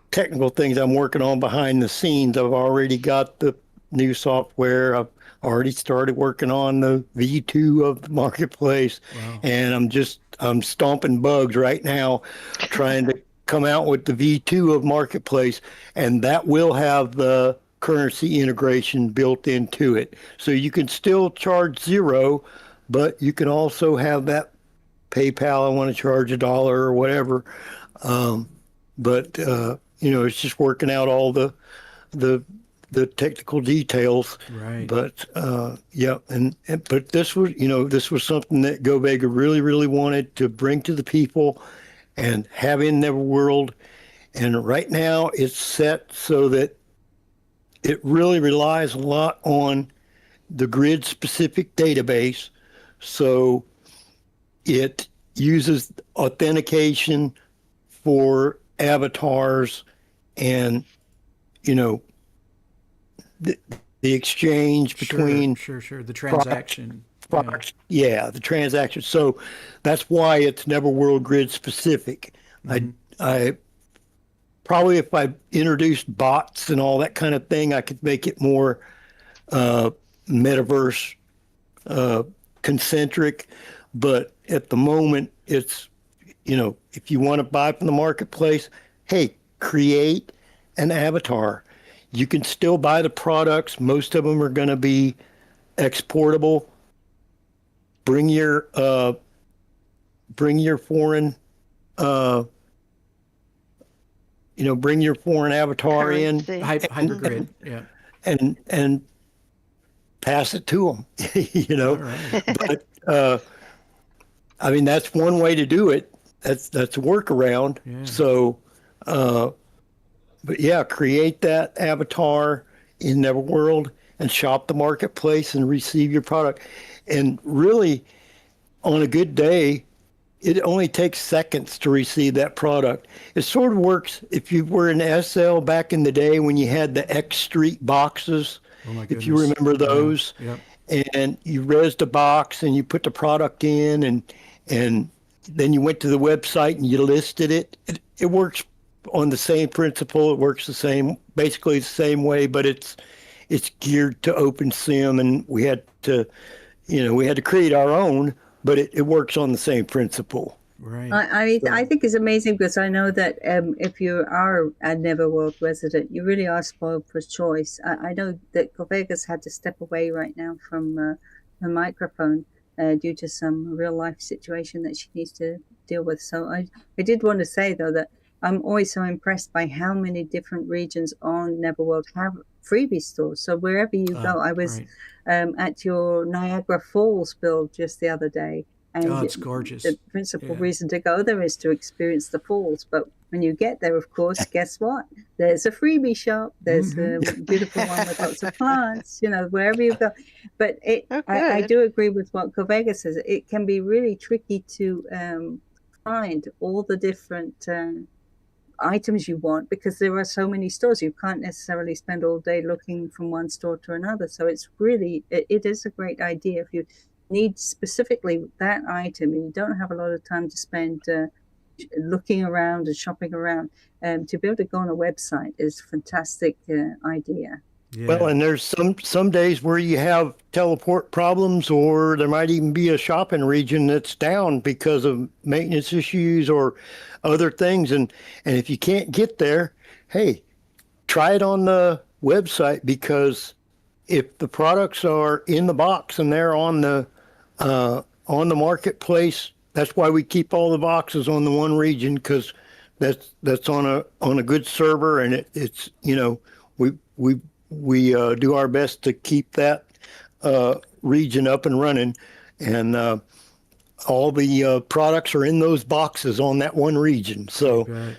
Speaker 6: technical things I'm working on behind the scenes. I've already got the new software. I've already started working on the V2 of the marketplace.
Speaker 2: Wow.
Speaker 6: And I'm stomping bugs right now trying to come out with the V2 of marketplace, and that will have the currency integration built into it. So you can still charge $0, but you can also have that PayPal, I want to charge $1 or whatever. But it's just working out all the technical details.
Speaker 2: Right.
Speaker 6: But but this was something that Govega really, really wanted to bring to the people and have in Neverworld. And right now it's set so that it really relies a lot on the grid specific database. So it uses authentication for avatars and, the exchange between
Speaker 2: sure the transaction
Speaker 6: products. Yeah, the transaction. So that's why it's Neverworld grid specific. I probably, if I introduced bots and all that kind of thing, I could make it more metaverse concentric. But at the moment, it's, if you want to buy from the marketplace, hey, create an avatar. You can still buy the products. Most of them are going to be exportable. Bring your foreign, bring your foreign avatar in.
Speaker 2: Hypergrid, yeah,
Speaker 6: and pass it to them.
Speaker 2: All right.
Speaker 6: But that's one way to do it. That's a workaround.
Speaker 2: Yeah.
Speaker 6: So, but yeah, create that avatar in Neverworld and shop the marketplace and receive your product. And really, on a good day, it only takes seconds to receive that product. It sort of works if you were in SL back in the day when you had the X Street boxes,
Speaker 2: Oh my
Speaker 6: if you
Speaker 2: goodness.
Speaker 6: remember those,
Speaker 2: Yep.
Speaker 6: and you resed a box and you put the product in, and then you went to the website and you listed it. It works on the same principle. It works basically the same way, but it's geared to OpenSim, and we had to create our own, but it works on the same principle.
Speaker 2: Right.
Speaker 3: I think it's amazing because I know that if you are a Neverworld resident, you really are spoiled for choice. I know that Govega's had to step away right now from the microphone due to some real life situation that she needs to deal with. So I did want to say, though, that I'm always so impressed by how many different regions on Neverworld have freebie stores. So wherever you go, I was
Speaker 2: Right.
Speaker 3: at your Niagara Falls build just the other day. And
Speaker 2: Oh, it's gorgeous.
Speaker 3: the principal
Speaker 2: Yeah.
Speaker 3: reason to go there is to experience the falls. But when you get there, of course, guess what? There's a freebie shop. There's a beautiful one with lots of plants, wherever you go. But I
Speaker 5: good.
Speaker 3: do agree with what Govega says. It can be really tricky to find all the different items you want because there are so many stores. You can't necessarily spend all day looking from one store to another. So it's really, it is a great idea if you need specifically that item and you don't have a lot of time to spend looking around and shopping around, to be able to go on a website is a fantastic idea.
Speaker 2: Yeah.
Speaker 6: Well, and there's some days where you have teleport problems, or there might even be a shopping region that's down because of maintenance issues or other things. And if you can't get there, hey, try it on the website, because if the products are in the box and they're on the marketplace, that's why we keep all the boxes on the one region, because that's on a good server, and it's we do our best to keep that region up and running, and all the products are in those boxes on that one region. So
Speaker 2: Right.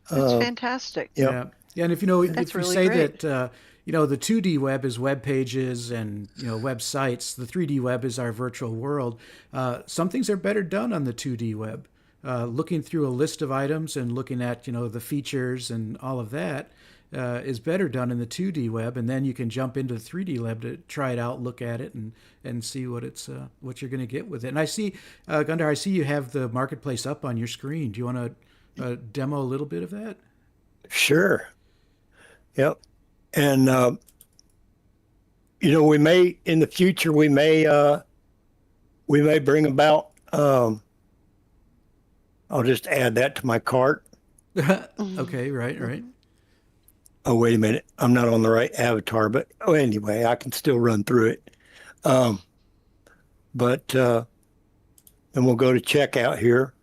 Speaker 5: That's fantastic.
Speaker 2: Yeah. Yeah. And if
Speaker 5: That's
Speaker 2: you
Speaker 5: really
Speaker 2: say
Speaker 5: great.
Speaker 2: that, the 2D web is web pages and, websites, the 3D web is our virtual world. Some things are better done on the 2D web. Looking through a list of items and looking at, the features and all of that is better done in the 2D web. And then you can jump into the 3D web to try it out, look at it, and see what you're going to get with it. And I see, Gundahar, I see you have the marketplace up on your screen. Do you want to demo a little bit of that?
Speaker 6: sure, yep. And we may in the future we may bring about. I'll just add that to my cart.
Speaker 2: Okay, right.
Speaker 6: Oh, wait a minute. I'm not on the right avatar, but anyway, I can still run through it. But then we'll go to checkout here.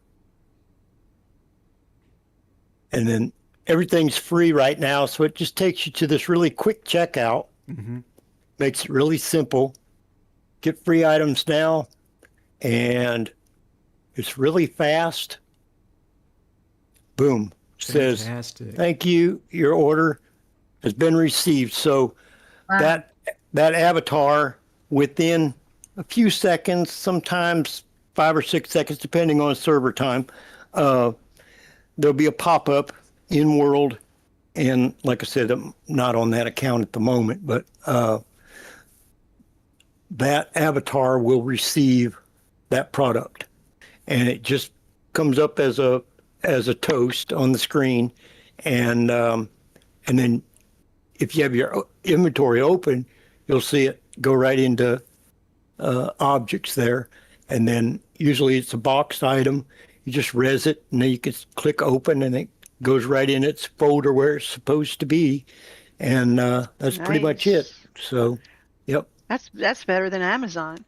Speaker 6: And then everything's free right now, so it just takes you to this really quick checkout.
Speaker 2: Mm-hmm.
Speaker 6: Makes it really simple. Get free items now, and it's really fast. Boom. Says,
Speaker 2: Fantastic.
Speaker 6: thank you, your order has been received. So
Speaker 3: Wow.
Speaker 6: that avatar, within a few seconds, sometimes 5 or 6 seconds, depending on server time, there'll be a pop-up in world. And like I said, I'm not on that account at the moment, but that avatar will receive that product, and it just comes up as a toast on the screen, and then if you have your inventory open, you'll see it go right into objects there, and then usually it's a boxed item. You just res it, and then you can click open, and it goes right in its folder where it's supposed to be, and that's pretty much it. So, yep.
Speaker 5: That's better than Amazon.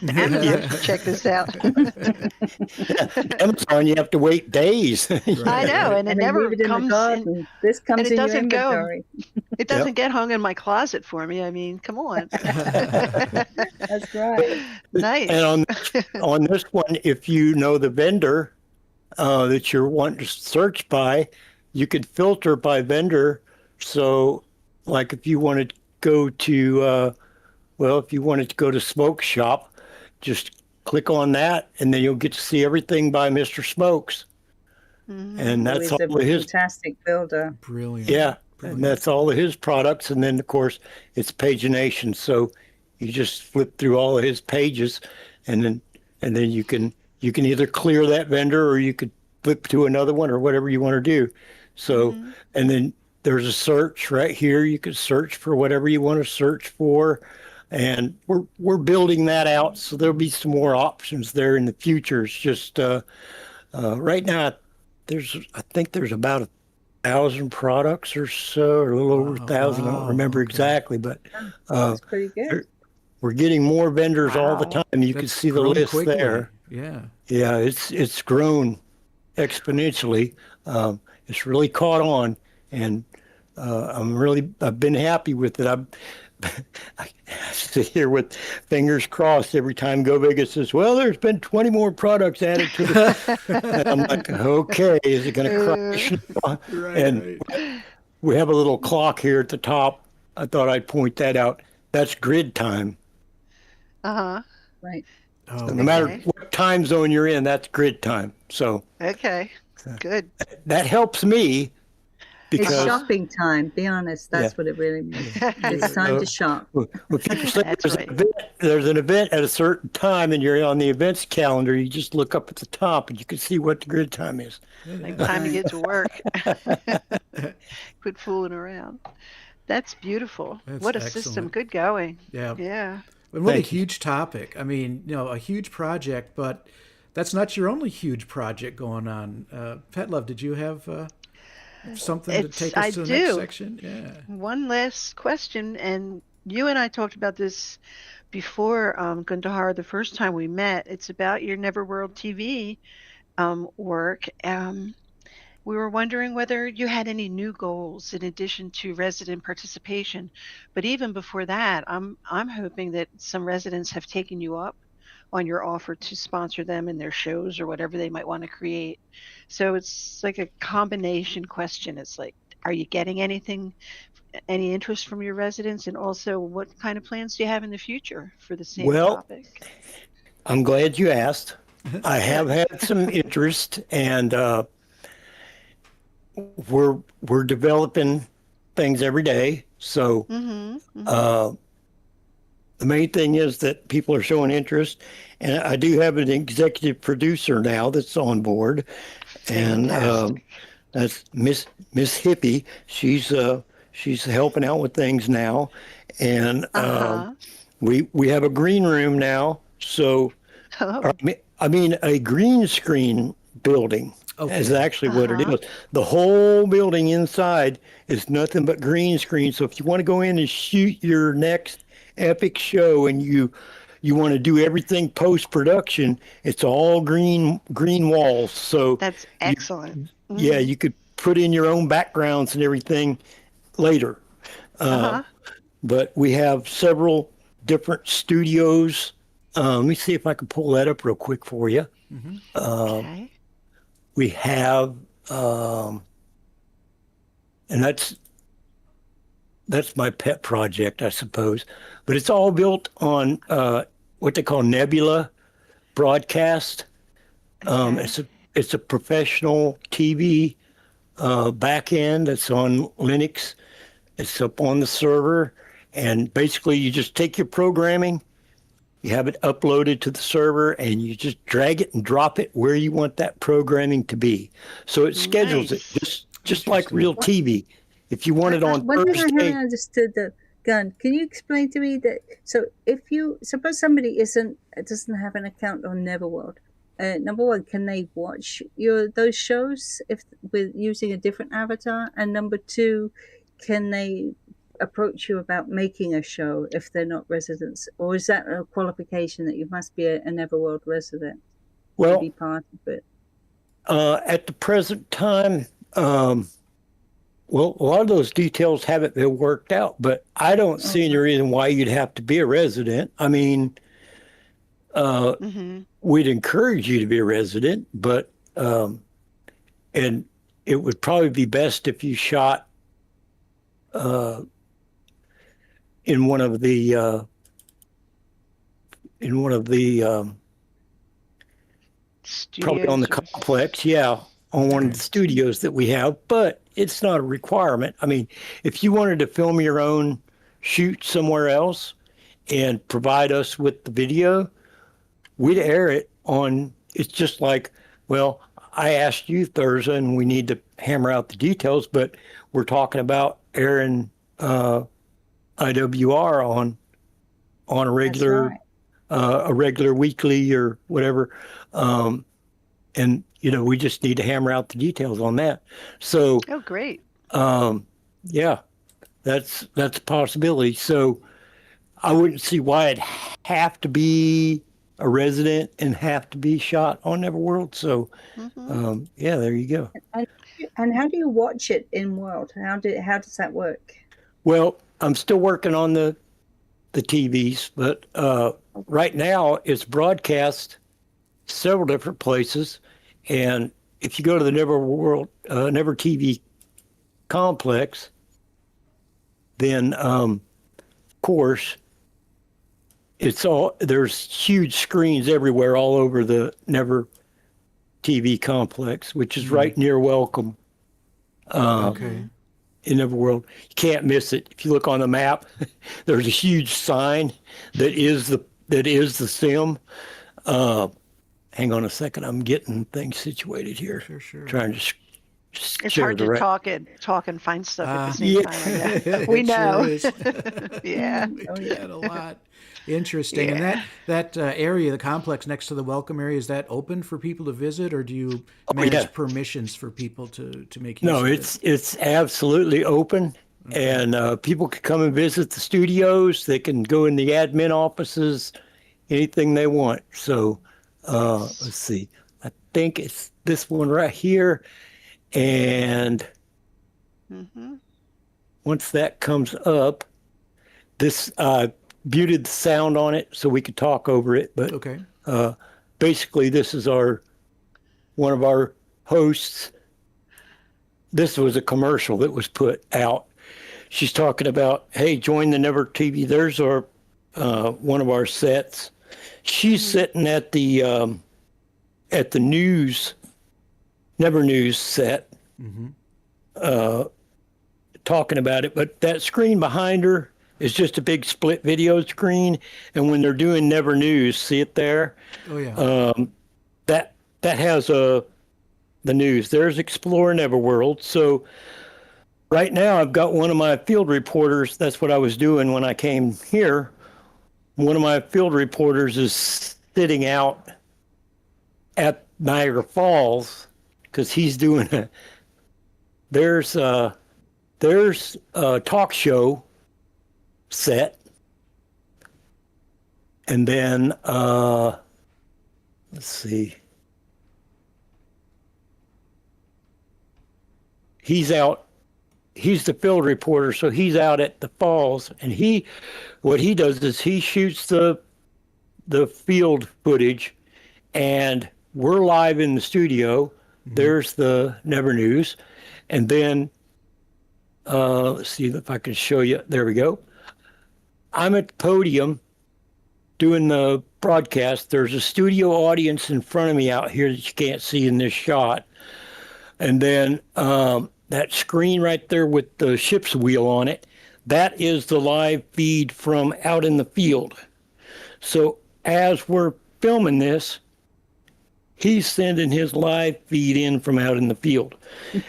Speaker 5: Amazon should check this out.
Speaker 6: Amazon, you have to wait days.
Speaker 5: I know, and it
Speaker 3: And they
Speaker 5: never
Speaker 3: leave it in the
Speaker 5: comes in.
Speaker 3: garden. This comes
Speaker 5: and it
Speaker 3: in your
Speaker 5: doesn't go.
Speaker 3: inventory.
Speaker 5: It doesn't get hung in my closet for me. I mean, come on.
Speaker 3: That's right.
Speaker 5: Nice.
Speaker 6: And on this one, if you know the vendor that you're wanting to search by, you could filter by vendor. So, like if you wanted to go to, if you wanted to go to Smoke Shop, just click on that, and then you'll get to see everything by Mr. Smokes. And
Speaker 3: Who
Speaker 6: that's
Speaker 3: is a
Speaker 6: all of his.
Speaker 3: fantastic builder.
Speaker 2: Brilliant.
Speaker 6: Yeah,
Speaker 2: Brilliant.
Speaker 6: and that's all of his products. And then, of course, it's pagination. So you just flip through all of his pages, and then you can either clear that vendor, or you could flip to another one, or whatever you want to do. So, and then there's a search right here. You can search for whatever you want to search for. And we're building that out. So there'll be some more options there in the future. It's just right now, I think there's about 1,000 products or so, or a little over 1,000. I don't remember exactly, but
Speaker 3: That's pretty good.
Speaker 6: we're getting more vendors all the time. You can
Speaker 2: That's
Speaker 6: see the
Speaker 2: grown
Speaker 6: list
Speaker 2: quickly.
Speaker 6: there.
Speaker 2: Yeah.
Speaker 6: Yeah, it's grown exponentially. It's really caught on, and I've been happy with it. I sit here with fingers crossed every time Govega says, "Well, there's been 20 more products added to the." And I'm like, "Okay, is it going to crash?" And we have a little clock here at the top. I thought I'd point that out. That's grid time.
Speaker 3: Right.
Speaker 2: Oh,
Speaker 6: So no matter what time zone you're in, that's grid time. So
Speaker 5: Okay, good.
Speaker 6: that helps me
Speaker 3: It's
Speaker 6: because
Speaker 3: shopping time. Be honest. That's what it really means. It's time to shop.
Speaker 6: when people say
Speaker 5: That's
Speaker 6: there's,
Speaker 5: right.
Speaker 6: there's an event at a certain time and you're on the events calendar, you just look up at the top and you can see what the grid time is.
Speaker 5: Like time to get to work. Quit fooling around. That's beautiful.
Speaker 2: That's
Speaker 5: What a
Speaker 2: excellent.
Speaker 5: system. Good going.
Speaker 2: Yeah.
Speaker 5: Yeah.
Speaker 2: And what a
Speaker 6: Thank you.
Speaker 2: huge topic. I mean, a huge project, but that's not your only huge project going on. Pet Love, did you have something to take us
Speaker 5: I
Speaker 2: to the
Speaker 5: do.
Speaker 2: next section? Yeah.
Speaker 5: One last question, and you and I talked about this before, Gundahar, the first time we met. It's about your Neverworld TV work. We were wondering whether you had any new goals in addition to resident participation. But even before that, I'm hoping that some residents have taken you up on your offer to sponsor them in their shows or whatever they might want to create. So it's like a combination question. It's like, are you getting anything, any interest from your residents? And also, what kind of plans do you have in the future for the same
Speaker 6: Well,
Speaker 5: topic?
Speaker 6: I'm glad you asked. I have had some interest, and we're developing things every day. So the main thing is that people are showing interest, and I do have an executive producer now that's on board, and that's Miss Hippie. She's helping out with things now, and we have a green room now. So I mean a green screen building. Is actually what it is. The whole building inside is nothing but green screen. So if you want to go in and shoot your next epic show and you want to do everything post production, it's all green walls. So
Speaker 5: That's excellent.
Speaker 6: yeah, you could put in your own backgrounds and everything later. But we have several different studios. Let me see if I can pull that up real quick for you.
Speaker 5: Okay.
Speaker 6: We have, and that's my pet project, I suppose. But it's all built on what they call Nebula broadcast. It's a professional TV back end that's on Linux. It's up on the server, and basically you just take your programming. You have it uploaded to the server, and you just drag it and drop it where you want that programming to be. So it schedules it just like real TV. If you want it on
Speaker 3: One thing I
Speaker 6: Thursday,
Speaker 3: haven't understood, Gun, can you explain to me that? So if you suppose somebody doesn't have an account on Neverworld, number one, can they watch those shows with using a different avatar? And number two, can they approach you about making a show if they're not residents, or is that a qualification that you must be a Neverworld resident to be part of it?
Speaker 6: At the present time, well, a lot of those details haven't been worked out, but I don't see any reason why you'd have to be a resident. I mean, we'd encourage you to be a resident, but and it would probably be best if you shot in one of the probably on the
Speaker 5: Studios.
Speaker 6: complex, yeah, on one of the studios that we have, but it's not a requirement. I mean, if you wanted to film your own shoot somewhere else and provide us with the video, we'd air it on. It's just like, well, I asked you Thursday, and we need to hammer out the details, but we're talking about airing IWR on a regular
Speaker 3: right.
Speaker 6: a regular weekly or whatever, and we just need to hammer out the details on that. So,
Speaker 5: Oh, great.
Speaker 6: yeah, that's a possibility. So I wouldn't see why it'd have to be a resident and have to be shot on Neverworld. So, yeah, there you go.
Speaker 3: And how do you watch it in World? How does that work?
Speaker 6: Well, I'm still working on the TVs, but right now it's broadcast several different places. And if you go to the Neverworld, Never TV complex, then of course there's huge screens everywhere all over the Never TV complex, which is right near Welcome.
Speaker 2: Okay.
Speaker 6: In Neverworld, you can't miss it. If you look on the map, there's a huge sign that is the sim. Hang on a second, I'm getting things situated here.
Speaker 2: Sure.
Speaker 6: Trying to
Speaker 5: It's
Speaker 6: share
Speaker 5: hard
Speaker 6: the
Speaker 5: to
Speaker 6: right.
Speaker 5: talk and find stuff at the same
Speaker 6: Yeah.
Speaker 5: time. Yeah.
Speaker 2: It
Speaker 5: We
Speaker 2: sure
Speaker 5: know.
Speaker 2: is.
Speaker 5: Yeah.
Speaker 2: We do that a lot. Interesting. And that area, the complex next to the welcome area, is that open for people to visit, or do you manage permissions for people to make use
Speaker 6: No,
Speaker 2: of it?
Speaker 6: it's absolutely open, and people can come and visit the studios. They can go in the admin offices, anything they want. So let's see. I think it's this one right here, and once that comes up, this muted the sound on it so we could talk over it. But
Speaker 2: Okay.
Speaker 6: basically, this is one of our hosts. This was a commercial that was put out. She's talking about, hey, join the Never TV. There's our one of our sets. She's sitting at the Never News set, talking about it. But that screen behind her is just a big split video screen, and when they're doing Never News, see it there?
Speaker 2: Oh yeah.
Speaker 6: That has the news. There's Explore Neverworld. So right now I've got one of my field reporters. That's what I was doing when I came here. One of my field reporters is sitting out at Niagara Falls because he's doing there's a talk show set, and then let's see, he's the field reporter, so he's out at the falls, and what he does is he shoots the field footage, and we're live in the studio. There's the Never News, and then let's see if I can show you. There we go. I'm at the podium doing the broadcast. There's a studio audience in front of me out here that you can't see in this shot. And then that screen right there with the ship's wheel on it, that is the live feed from out in the field. So as we're filming this, he's sending his live feed in from out in the field.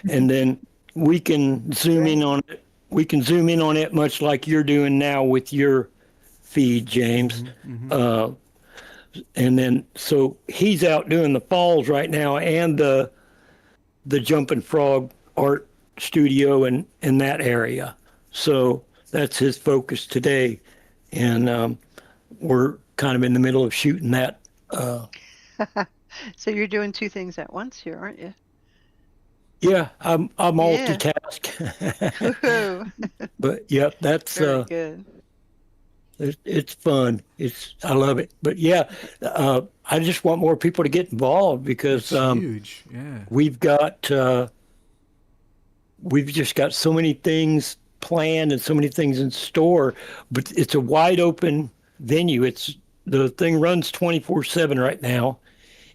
Speaker 6: And then we can zoom in on it. We can zoom in on it much like you're doing now with your feed, James. And then, so he's out doing the falls right now and the Jumping Frog art studio in that area. So that's his focus today. And we're kind of in the middle of shooting that.
Speaker 5: So you're doing two things at once here, aren't you?
Speaker 6: Yeah, I'm multitask.
Speaker 5: Woohoo.
Speaker 6: But yeah, that's
Speaker 5: Very good.
Speaker 6: it's fun. I love it. But yeah, I just want more people to get involved because
Speaker 2: Huge. Yeah.
Speaker 6: we've just got so many things planned and so many things in store. But it's a wide open venue. The thing runs 24/7 right now,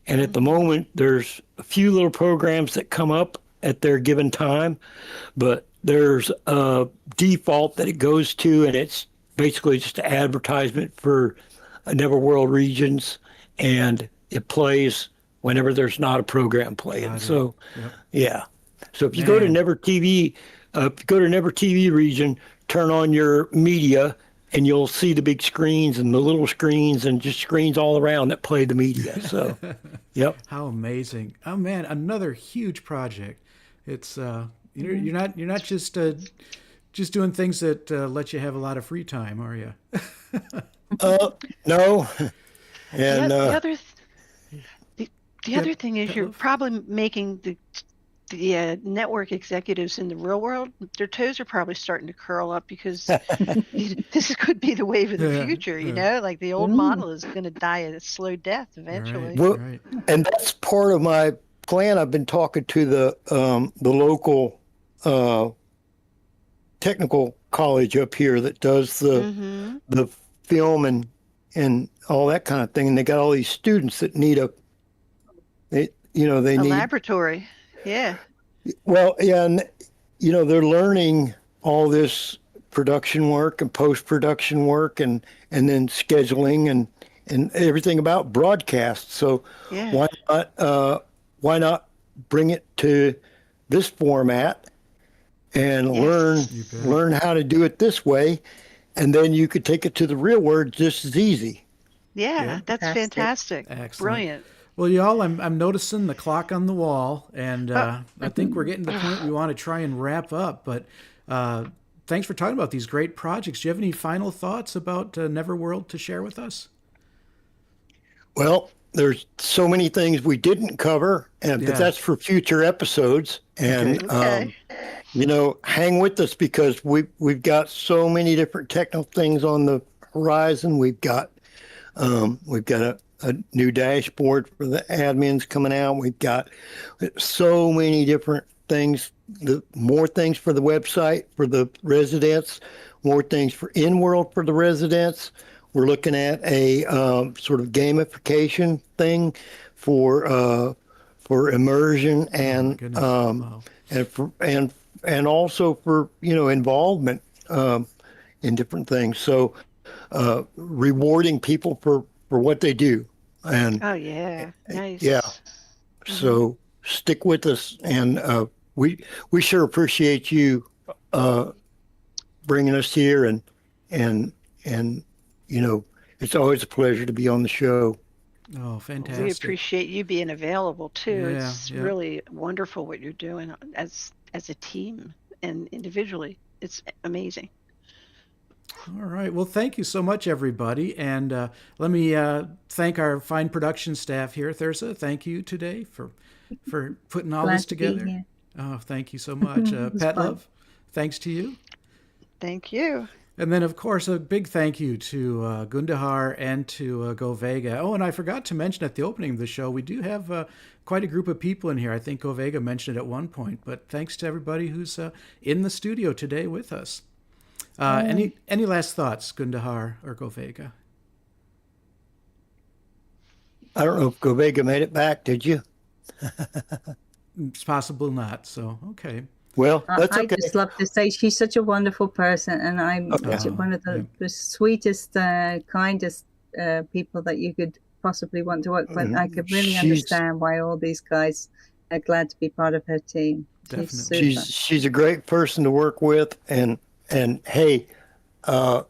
Speaker 6: And at the moment, there's a few little programs that come up at their given time, but there's a default that it goes to, and it's basically just an advertisement for Neverworld regions, and it plays whenever there's not a program playing. So, yeah. So if you go to Never TV, if you go to Never TV region, turn on your media, and you'll see the big screens and the little screens and just screens all around that play the media. So, yep.
Speaker 2: How amazing! Oh man, another huge project. It's you're not just doing things that let you have a lot of free time, are you?
Speaker 6: No. And
Speaker 5: the other thing is you're probably making the network executives in the real world, their toes are probably starting to curl up because this could be the wave of the future, you know, like the old model is going to die a slow death eventually.
Speaker 2: Right,
Speaker 6: well,
Speaker 2: right.
Speaker 6: and that's part of my plan. I've been talking to the local technical college up here that does the film and all that kind of thing, and they got all these students that need they
Speaker 5: A
Speaker 6: need
Speaker 5: laboratory. Yeah.
Speaker 6: Well, yeah, and they're learning all this production work and post-production work and then scheduling and everything about broadcast. So why not bring it to this format and learn how to do it this way, and then you could take it to the real world just as easy.
Speaker 5: Yeah, that's fantastic.
Speaker 2: Excellent.
Speaker 5: Brilliant.
Speaker 2: Well, y'all, I'm noticing the clock on the wall, and I think we're getting to the point we want to try and wrap up. But thanks for talking about these great projects. Do you have any final thoughts about Neverworld to share with us?
Speaker 6: Well, there's so many things we didn't cover, but that's for future episodes. And hang with us because we've got so many different technical things on the horizon. We've got a new dashboard for the admins coming out. We've got so many different things, more things for the website for the residents, more things for Inworld for the residents. We're looking at a sort of gamification thing for immersion and and also for involvement in different things. So rewarding people for what they do. And
Speaker 5: nice.
Speaker 6: Yeah. So stick with us, and we sure appreciate you bringing us here, and it's always a pleasure to be on the show.
Speaker 2: Oh, fantastic.
Speaker 5: We appreciate you being available too.
Speaker 2: Yeah,
Speaker 5: It's really wonderful what you're doing as a team and individually. It's amazing.
Speaker 2: All right. Well, thank you so much, everybody. And let me thank our fine production staff here. Thursa, thank you today for putting all this together. Oh, thank you so much. Pet Love, thanks to you.
Speaker 5: Thank you.
Speaker 2: And then, of course, a big thank you to Gundahar and to Govega. Oh, and I forgot to mention at the opening of the show, we do have quite a group of people in here. I think Govega mentioned it at one point. But thanks to everybody who's in the studio today with us. Any last thoughts, Gundahar or Govega?
Speaker 6: I don't know if Govega made it back. Did you?
Speaker 2: It's possible not. So, okay.
Speaker 6: Well, that's okay.
Speaker 3: I just love to say she's such a wonderful person, and I'm one of the sweetest, kindest people that you could possibly want to work with. I could really understand why all these guys are glad to be part of her team.
Speaker 2: Definitely.
Speaker 6: She's a great person to work with, and hey, to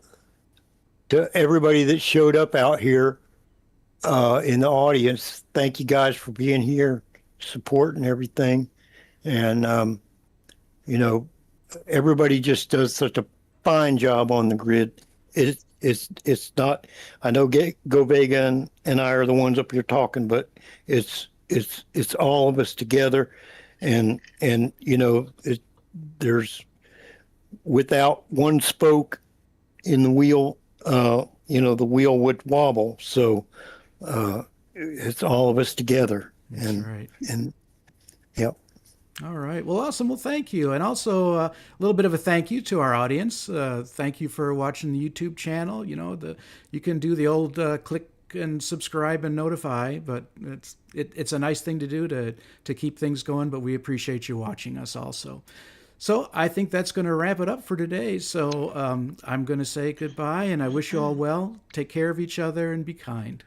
Speaker 6: everybody that showed up out here in the audience, thank you guys for being here, supporting everything, and everybody just does such a fine job on the grid. It's not. I know Govega and I are the ones up here talking, but it's all of us together, and there's without one spoke in the wheel, the wheel would wobble. So it's all of us together.
Speaker 2: That's right.
Speaker 6: And yep.
Speaker 2: All right. Well, awesome. Well, thank you. And also a little bit of a thank you to our audience. Thank you for watching the YouTube channel. You can do the old click and subscribe and notify, but it's a nice thing to do to keep things going, but we appreciate you watching us also. So I think that's going to wrap it up for today. So I'm going to say goodbye, and I wish you all well. Take care of each other and be kind.